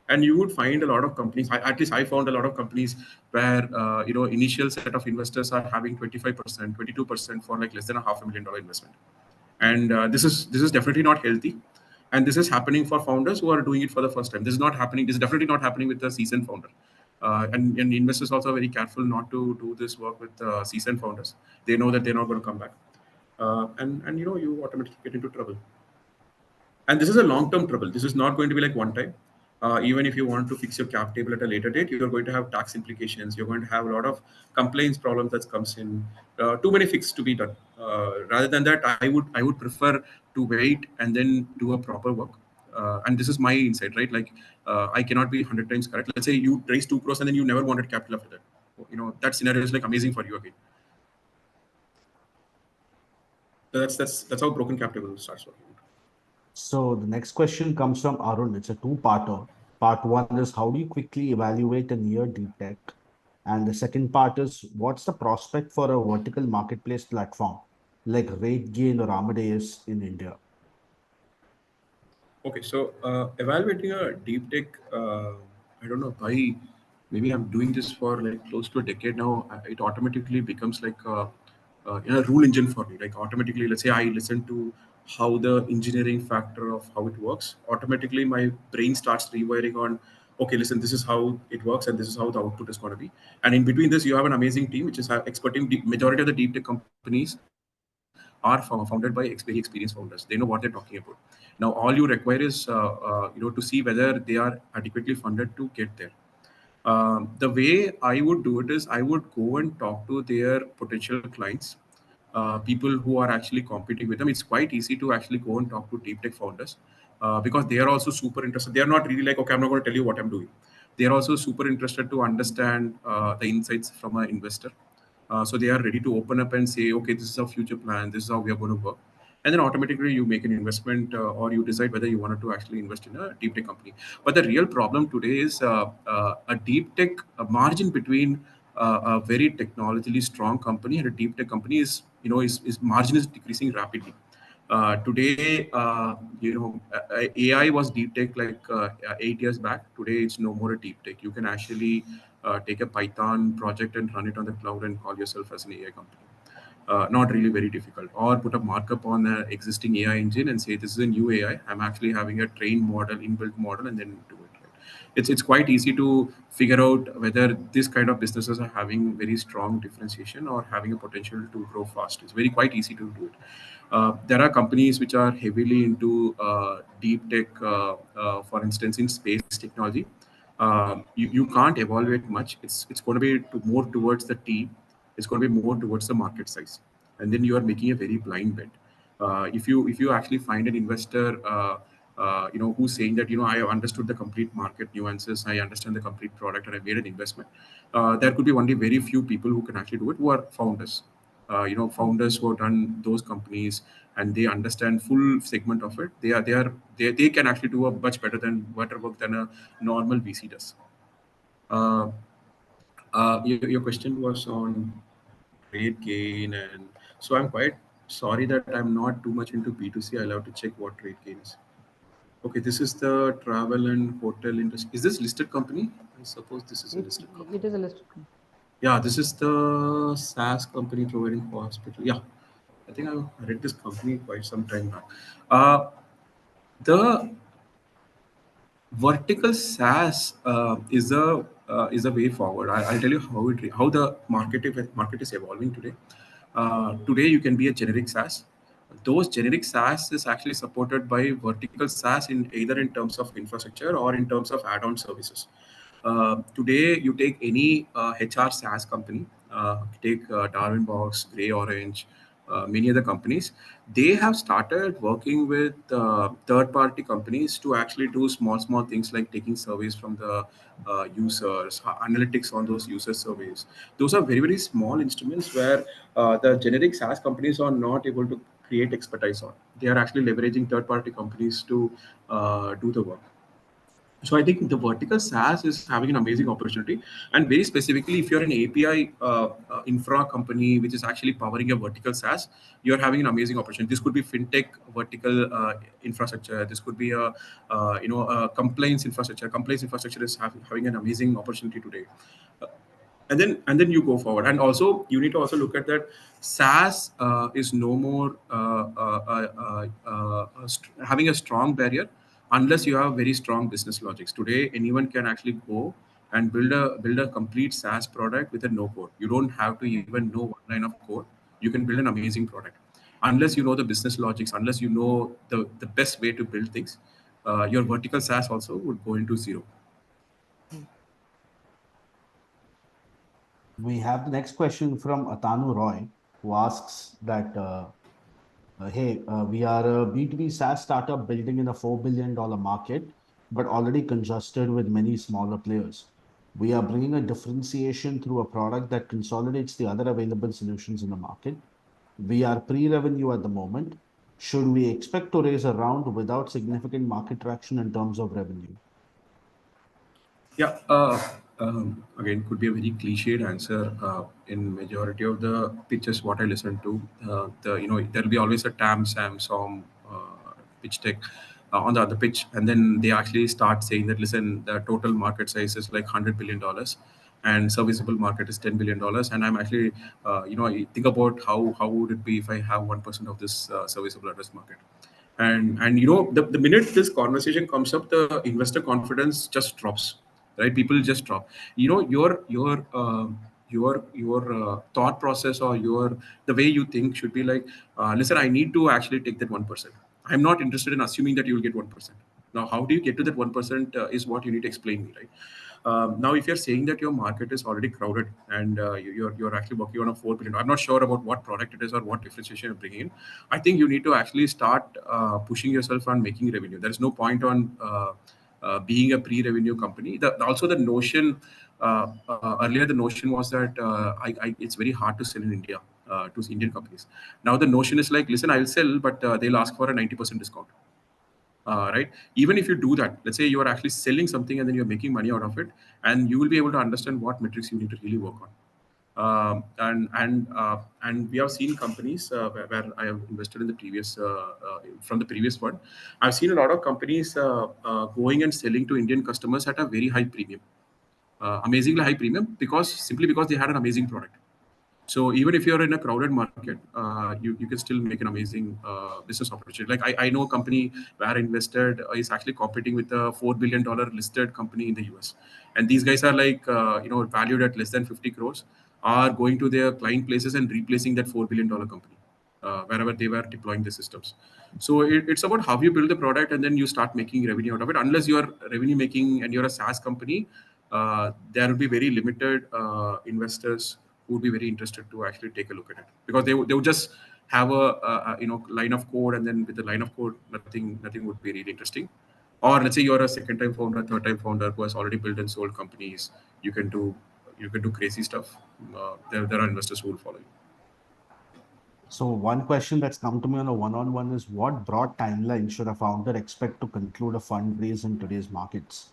And you would find a lot of companies, at least I found a lot of companies where initial set of investors are having 25%, 22% for like less than $500,000 investment. And this is definitely not healthy. And this is happening for founders who are doing it for the first time. This is not happening. This is definitely not happening with a seasoned founder. And investors also are very careful not to do this work with seasoned founders. They know that they're not going to come back, and you automatically get into trouble. And this is a long-term trouble. This is not going to be like one time. Even if you want to fix your cap table at a later date, you're going to have tax implications. You're going to have a lot of complaints problems that comes in. Too many fixes to be done. Rather than that, I would prefer to wait and then do a proper work. And this is my insight, right? Like I cannot be 100 times correct. Let's say you raise 2 crores and then you never wanted capital after that. That scenario is like amazing for you again. So that's how broken cap table starts working. So the next question comes from Arun. It's a two-parter. Part one is how do you quickly evaluate a near deep tech? And the second part is what's the prospect for a vertical marketplace platform like RateGain or Amadeus in India? Okay, so evaluating a deep tech, I don't know why. Maybe I'm doing this for like close to a decade now. It automatically becomes like a rule engine for me. Like automatically, let's say I listen to how the engineering factor of how it works. Automatically, my brain starts rewiring on. Okay, listen, this is how it works, and this is how the output is going to be. And in between this, you have an amazing team, which is expert team. Majority of the deep tech companies are founded by very experienced founders. They know what they're talking about. Now, all you require is to see whether they are adequately funded to get there. The way I would do it is I would go and talk to their potential clients, people who are actually competing with them. It's quite easy to actually go and talk to deep tech founders because they are also super interested. They are not really like, okay, I'm not going to tell you what I'm doing. They are also super interested to understand the insights from an investor. So they are ready to open up and say, okay, this is our future plan. This is how we are going to work. And then automatically you make an investment or you decide whether you wanted to actually invest in a deep tech company. But the real problem today is a deep tech margin between a very technologically strong company and a deep tech company is margin is decreasing rapidly. Today, AI was deep tech like 8 years back. Today, it's no more a deep tech. You can actually take a Python project and run it on the cloud and call yourself as an AI company. Not really very difficult. Or put a markup on an existing AI engine and say, this is a new AI. I'm actually having a trained model, inbuilt model, and then do it. Right? It's quite easy to figure out whether this kind of businesses are having very strong differentiation or having a potential to grow fast. It's very quite easy to do it. There are companies which are heavily into deep tech, for instance, in space technology. You can't evaluate much. It's going to be more towards the team. It's going to be more towards the market size, and then you are making a very blind bet. If you actually find an investor, who's saying that I have understood the complete market nuances, I understand the complete product, and I made an investment. There could be only very few people who can actually do it, who are founders. Founders who have done those companies and they understand full segment of it. They can actually do a much better work than a normal VC does. Uh, your question was on rate gain, and so I'm quite sorry that I'm not too much into B2C. I'll have to check what rate gain is. Okay, this is the travel and hotel industry. Is this listed company? I suppose this is a listed company. It is a listed company. Yeah, this is the SaaS company providing hospital. Yeah, I think I've read this company quite some time back. The vertical SaaS is a way forward. I'll tell you how the market is evolving today. Today, you can be a generic SaaS. Those generic SaaS is actually supported by vertical SaaS in either in terms of infrastructure or in terms of add-on services. Today, you take any HR SaaS company, take Darwin Box, Grey Orange, many other companies. They have started working with third-party companies to actually do small things like taking surveys from the users, analytics on those user surveys. Those are very small instruments where the generic SaaS companies are not able to create expertise on. They are actually leveraging third-party companies to do the work. So I think the vertical SaaS is having an amazing opportunity, and very specifically, if you're an API infra company which is actually powering a vertical SaaS, you're having an amazing opportunity. This could be fintech vertical infrastructure. This could be a compliance infrastructure. Compliance infrastructure is having an amazing opportunity today. And then you go forward, and also you need to also look at that SaaS is no more having a strong barrier unless you have very strong business logics. Today anyone can actually go and build a complete SaaS product with a no code. You don't have to even know one line of code. You can build an amazing product unless you know the business logics, unless you know the best way to build things. Your vertical SaaS also would go into zero. We have the next question from Atanu Roy, who asks that, hey, we are a B2B SaaS startup building in a $4 billion market, but already congested with many smaller players. We are bringing a differentiation through a product that consolidates the other available solutions in the market. We are pre-revenue at the moment. Should we expect to raise a round without significant market traction in terms of revenue? Yeah. Again, could be a very cliched answer. In majority of the pitches, what I listen to, there'll be always a TAM, SAM, SOM pitch deck on the other pitch, and then they actually start saying that, listen, the total market size is like $100 billion, and serviceable market is $10 billion. And I'm actually, I think about how would it be if I have 1% of this serviceable address market. And the minute this conversation comes up, the investor confidence just drops, right? People just drop. Your thought process, or the way you think should be like, listen, I need to actually take that 1%. I'm not interested in assuming that you will get 1%. Now, how do you get to that 1% is what you need to explain me, right? Now, if you're saying that your market is already crowded and you're actually working on a 4 billion, I'm not sure about what product it is or what differentiation you're bringing in. I think you need to actually start pushing yourself on making revenue. There is no point on being a pre-revenue company. Also, the notion earlier, the notion was that it's very hard to sell in India to Indian companies. Now the notion is like, listen, I'll sell, but they'll ask for a 90% discount. Right? Even if you do that, let's say you are actually selling something and then you're making money out of it, and you will be able to understand what metrics you need to really work on. And we have seen companies where I have invested in the previous from the previous one. I've seen a lot of companies going and selling to Indian customers at a very high premium, amazingly high premium, simply because they had an amazing product. So even if you're in a crowded market, you can still make an amazing business opportunity. Like I know a company where I invested is actually competing with a $4 billion listed company in the US. And these guys are like, valued at less than 50 crores, are going to their client places and replacing that $4 billion company wherever they were deploying the systems. So it's about how you build the product and then you start making revenue out of it. Unless you're revenue making and you're a SaaS company, there will be very limited investors who would be very interested to actually take a look at it, because they would just have a line of code, and then with the line of code, nothing would be really interesting. Or let's say you're a second time founder, third time founder who has already built and sold companies, you can do crazy stuff. There are investors who will follow you. So one question that's come to me on a one-on-one is, what broad timeline should a founder expect to conclude a fundraise in today's markets?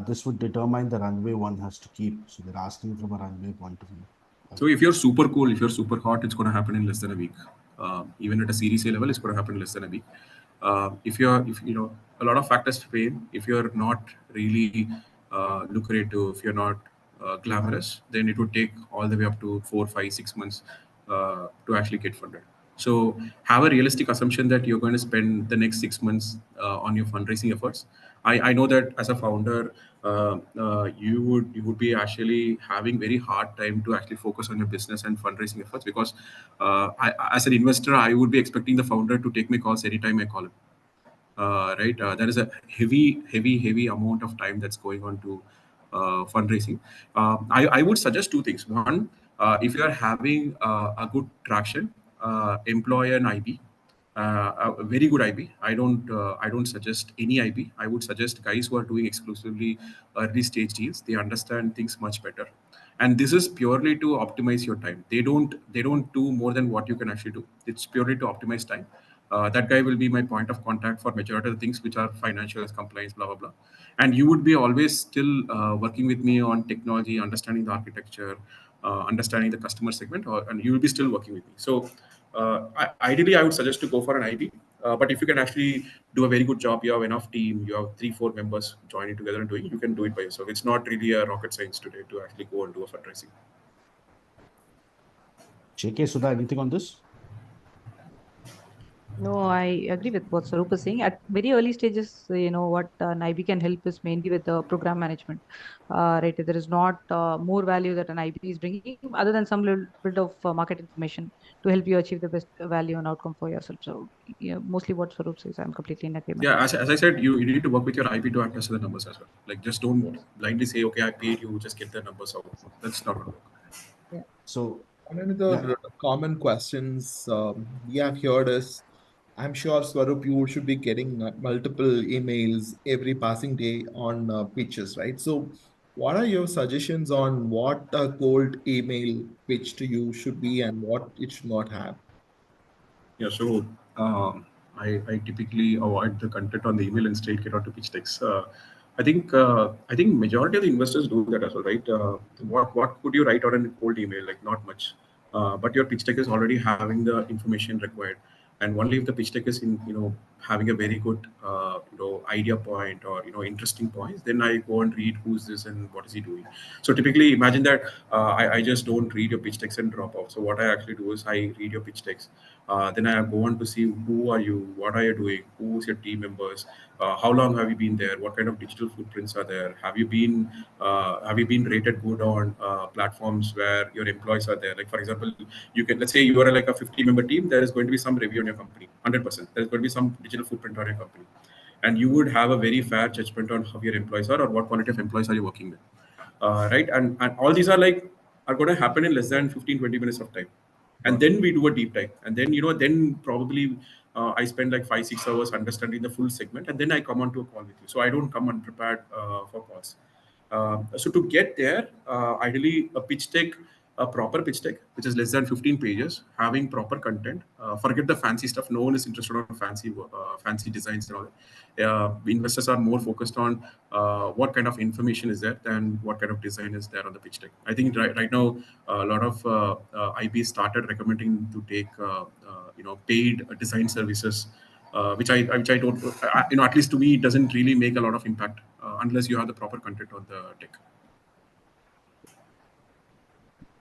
This would determine the runway one has to keep. So they're asking from a runway point of view. So if you're super cool, if you're super hot, it's going to happen in less than a week. Even at a Series A level, it's going to happen in less than a week. If a lot of factors fail, if you're not really lucrative, if you're not glamorous, then it would take all the way up to 4, 5, 6 months to actually get funded. So have a realistic assumption that you're going to spend the next 6 months on your fundraising efforts. I know that as a founder, you would be actually having very hard time to actually focus on your business and fundraising efforts, because as an investor, I would be expecting the founder to take my calls anytime I call him. Right? There is a heavy amount of time that's going on to fundraising. I would suggest two things. One, if you are having a good traction, employ an IB, a very good IB. I don't suggest any IB. I would suggest guys who are doing exclusively early stage deals. They understand things much better, and this is purely to optimize your time. They don't do more than what you can actually do. It's purely to optimize time. That guy will be my point of contact for majority of the things which are financials, compliance, blah blah blah. And you would be always still working with me on technology, understanding the architecture, understanding the customer segment, and you will be still working with me. So ideally, I would suggest to go for an IB. But if you can actually do a very good job, you have enough team, you have 3, 4 members joining together and doing, you can do it by yourself. It's not really a rocket science today to actually go and do a fundraising. JK, Sudha, anything on this? No, I agree with what Swarup is saying. At very early stages, what an IB can help is mainly with the program management. Right, there is not more value that an IB is bringing, other than some little bit of market information to help you achieve the best value and outcome for yourself. So, yeah, mostly what Swarup says, I'm completely in agreement. Yeah, as I said, you need to work with your IB to access the numbers as well. Like, just don't Yes. blindly say, okay, I paid you, just get the numbers out. That's not going to work. Yeah. So, One of the common questions we have heard is, I'm sure Swarup, you should be getting multiple emails every passing day on pitches, right? So, what are your suggestions on what a cold email pitch to you should be and what it should not have? Yeah, so I typically avoid the content on the email and straight get on to pitch decks. I think majority of the investors do that as well, right? What could you write on a cold email? Like, not much, but your pitch deck is already having the information required, and only if the pitch deck is in having a very good idea point or interesting points, then I go and read who's this and what is he doing. So typically, imagine that I just don't read your pitch decks and drop off. So what I actually do is I read your pitch decks, then I go on to see who are you, what are you doing, who's your team members, how long have you been there, what kind of digital footprints are there, have you been rated good on platforms where your employees are there. Like, for example, let's say you are like a 50-member team, there is going to be some review on your company, 100%. There's going to be some digital footprint on your company, and you would have a very fair judgment on how your employees are or what quality of employees are you working with, right? And all these are going to happen in less than 15-20 minutes of time, and then we do a deep dive, and then probably I spend like 5-6 hours understanding the full segment, and then I come on to a call with you. So I don't come unprepared for calls. So to get there, ideally a pitch deck, a proper pitch deck, which is less than 15 pages, having proper content. Forget the fancy stuff. No one is interested on fancy designs and all that. Investors are more focused on what kind of information is there than what kind of design is there on the pitch deck. I think right now a lot of IBs started recommending to take paid design services, which I don't, at least to me, it doesn't really make a lot of impact unless you have the proper content on the deck.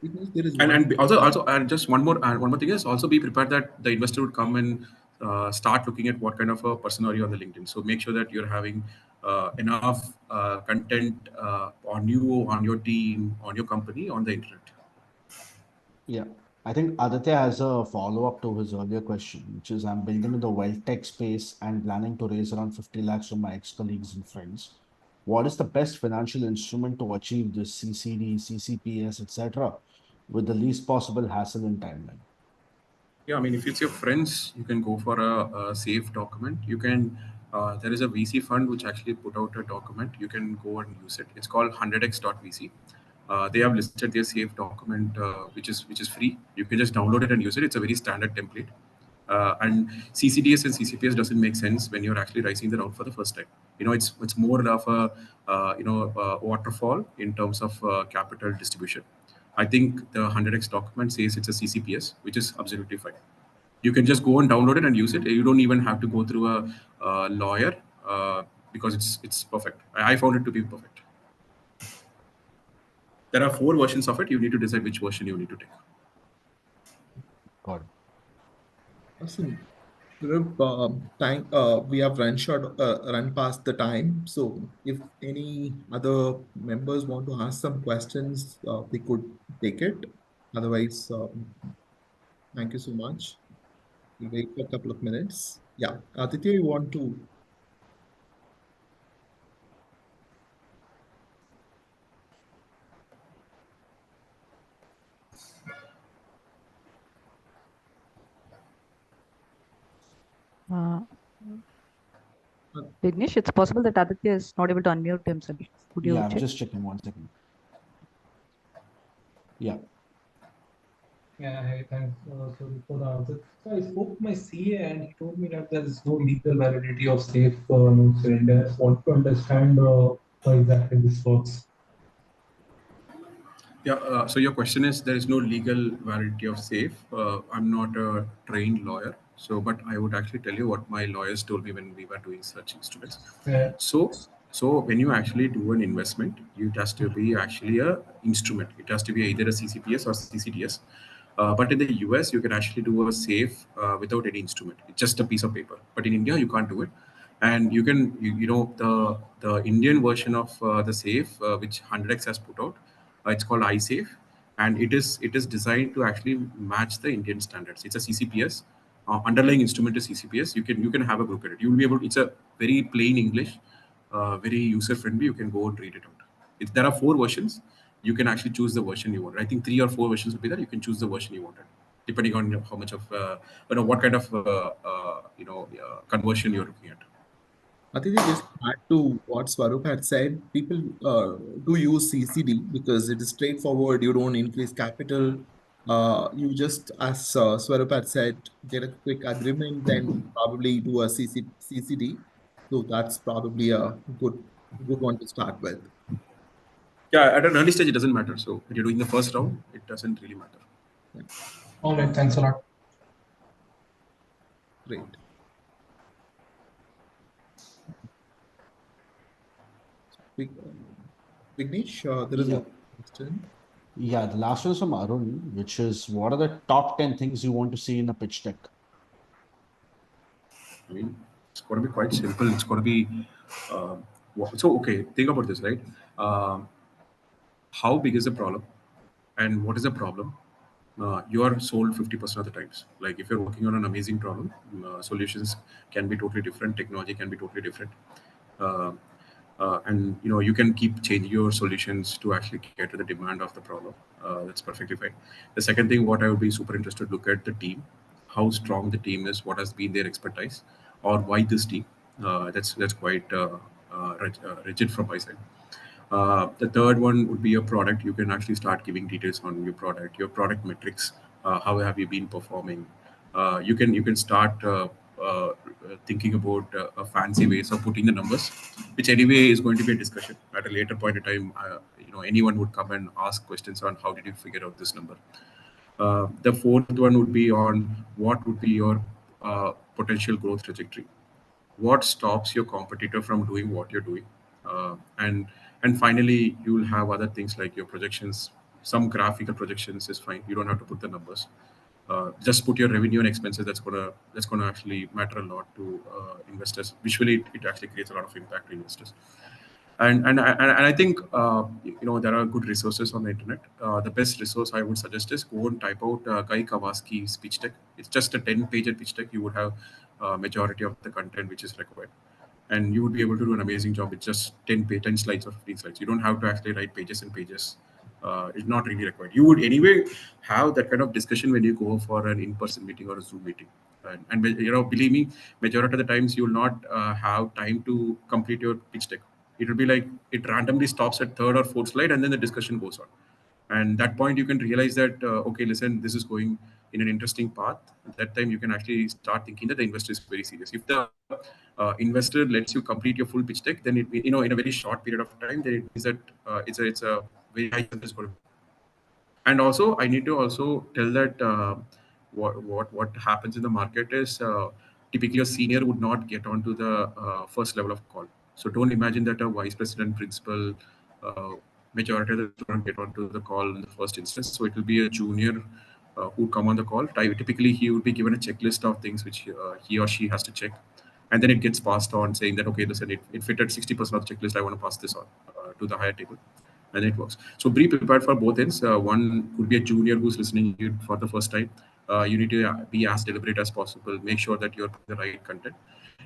Because there is And also and just one more thing is, also be prepared that the investor would come and start looking at what kind of a person are you on the LinkedIn. So make sure that you're having enough content on you, on your team, on your company, on the internet. yeah, I think Aditya has a follow-up to his earlier question, which is I'm building in the wealth tech space and planning to raise around 50 lakhs from my ex-colleagues and friends. What is the best financial instrument to achieve this CCD, CCPS, etc., with the least possible hassle and timeline? Yeah, I mean, if it's your friends, you can go for a safe document. You can. There is a VC fund which actually put out a document. You can go and use it. It's called 100x.vc. They have listed their safe document, which is free. You can just download it and use it. It's a very standard template. And CCDS and CCPS doesn't make sense when you're actually raising the round for the first time. It's more of a waterfall in terms of capital distribution. I think the 100x document says it's a CCPS, which is absolutely fine. You can just go and download it and use it. You don't even have to go through a lawyer, because it's perfect. I found it to be perfect. There are 4 versions of it. You need to decide which version you need to take. Got it. Awesome. Time, we have run past the time. So if any other members want to ask some questions, they could take it. Otherwise, thank you so much. We'll wait for a couple of minutes. Yeah, Aditya, you want to? Vignesh, it's possible that Aditya is not able to unmute himself. Could you Yeah, I'm check? just checking 1 second. Yeah. Yeah, hey, thanks sorry for the answer. So I spoke to my CA and he told me that there is no legal validity of safe notes in India. I just want to understand how exactly this works. Yeah, so your question is there is no legal validity of SAFE. I'm not a trained lawyer, so but I would actually tell you what my lawyers told me when we were doing such instruments. Yeah. So when you actually do an investment, it has to be actually a instrument. It has to be either a CCPS or CCDS. But in the US, you can actually do a SAFE without any instrument. It's just a piece of paper. But in India, you can't do it. And you can, you know, the Indian version of the SAFE, which 100x has put out, it's called iSafe, and it is designed to actually match the Indian standards. It's a CCPS. Underlying instrument is CCPS. You can have a look at it. You will be able. It's a very plain English, very user friendly. You can go and read it out. There are 4 versions. You can actually choose the version you want. I think 3 or 4 versions will be there. You can choose the version you wanted, depending on how much of what kind of conversion you're looking at. I think just add to what Swarup had said, people do use CCD because it is straightforward. You don't increase capital. You just, as Swarup had said, get a quick agreement, then probably do a CCD. So that's probably a good one to start with. Yeah, at an early stage, it doesn't matter. So when you're doing the first round, it doesn't really matter. Yeah, All right, thanks a lot. great. Vignesh, there is Yeah. one question. Yeah, the last one is from Arun, which is what are the top 10 things you want to see in a pitch deck? I mean, it's got to be quite simple. It's got to be. So, okay, think about this, right? Um how big is the problem, and what is the problem? You are sold 50% of the times. Like if you're working on an amazing problem, solutions can be totally different. Technology can be totally different. Uh, and you can keep changing your solutions to actually get to the demand of the problem. That's perfectly fine. The second thing, what I would be super interested to look at the team, how strong the team is, what has been their expertise, or why this team. That's quite rigid from my side. The third one would be your product. You can actually start giving details on your product metrics. How have you been performing? You can start thinking about fancy ways of putting the numbers, which anyway is going to be a discussion at a later point in time. Anyone would come and ask questions on how did you figure out this number. The fourth one would be on what would be your potential growth trajectory. What stops your competitor from doing what you're doing? And finally, you'll have other things like your projections. Some graphical projections is fine. You don't have to put the numbers. Just put your revenue and expenses. That's gonna actually matter a lot to investors. Visually, it actually creates a lot of impact to investors. And I think there are good resources on the internet. The best resource I would suggest is go and type out Guy Kawaski's pitch deck. It's just a 10-page pitch deck. You would have majority of the content which is required, and you would be able to do an amazing job with just 10 slides or 15 slides. You don't have to actually write pages and pages. It's not really required. You would anyway have that kind of discussion when you go for an in-person meeting or a Zoom meeting. And believe me, majority of the times you will not have time to complete your pitch deck. It will be like it randomly stops at third or fourth slide, and then the discussion goes on. And that point, you can realize that okay, listen, this is going in an interesting path. At that time, you can actually start thinking that the investor is very serious. If the investor lets you complete your full pitch deck, then in a very short period of time, then it means that it's a very high chance it's going to. And also, I need to also tell that what happens in the market is typically a senior would not get onto the first level of call. So don't imagine that a vice president, principal, majority of the don't get onto the call in the first instance. So it will be a junior who come on the call. Typically, he would be given a checklist of things which he or she has to check, and then it gets passed on, saying that okay, listen, it fitted 60% of the checklist. I want to pass this on to the higher table, and it works. So be prepared for both ends. One could be a junior who's listening to you for the first time. You need to be as deliberate as possible. Make sure that you're the right content.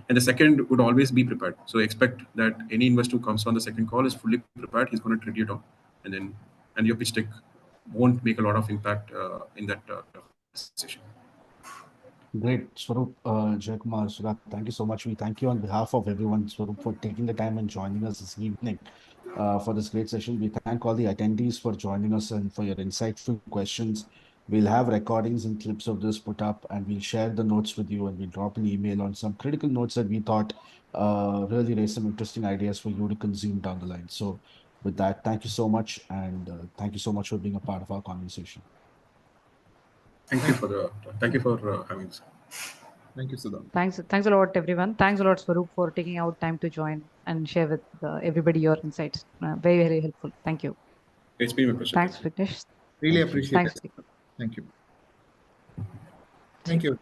And the second would always be prepared. So expect that any investor who comes on the second call is fully prepared. He's going to treat you down, and your pitch deck won't make a lot of impact in that session. Great, Swarup, Jayakumar, Sudha, thank you so much. We thank you on behalf of everyone, Swarup, for taking the time and joining us this evening for this great session. We thank all the attendees for joining us and for your insightful questions. We'll have recordings and clips of this put up, and we'll share the notes with you, and we'll drop an email on some critical notes that we thought really raised some interesting ideas for you to consume down the line. So with that, thank you so much, and thank you so much for being a part of our conversation. Thank you for having us. Thank you, Sudha. Thanks a lot, everyone. Thanks a lot, Swarup, for taking out time to join and share with everybody your insights. Very, very helpful. Thank you. It's been my pleasure. Thanks, Vignesh. Really appreciate Thanks. it. Thank you. Thank you.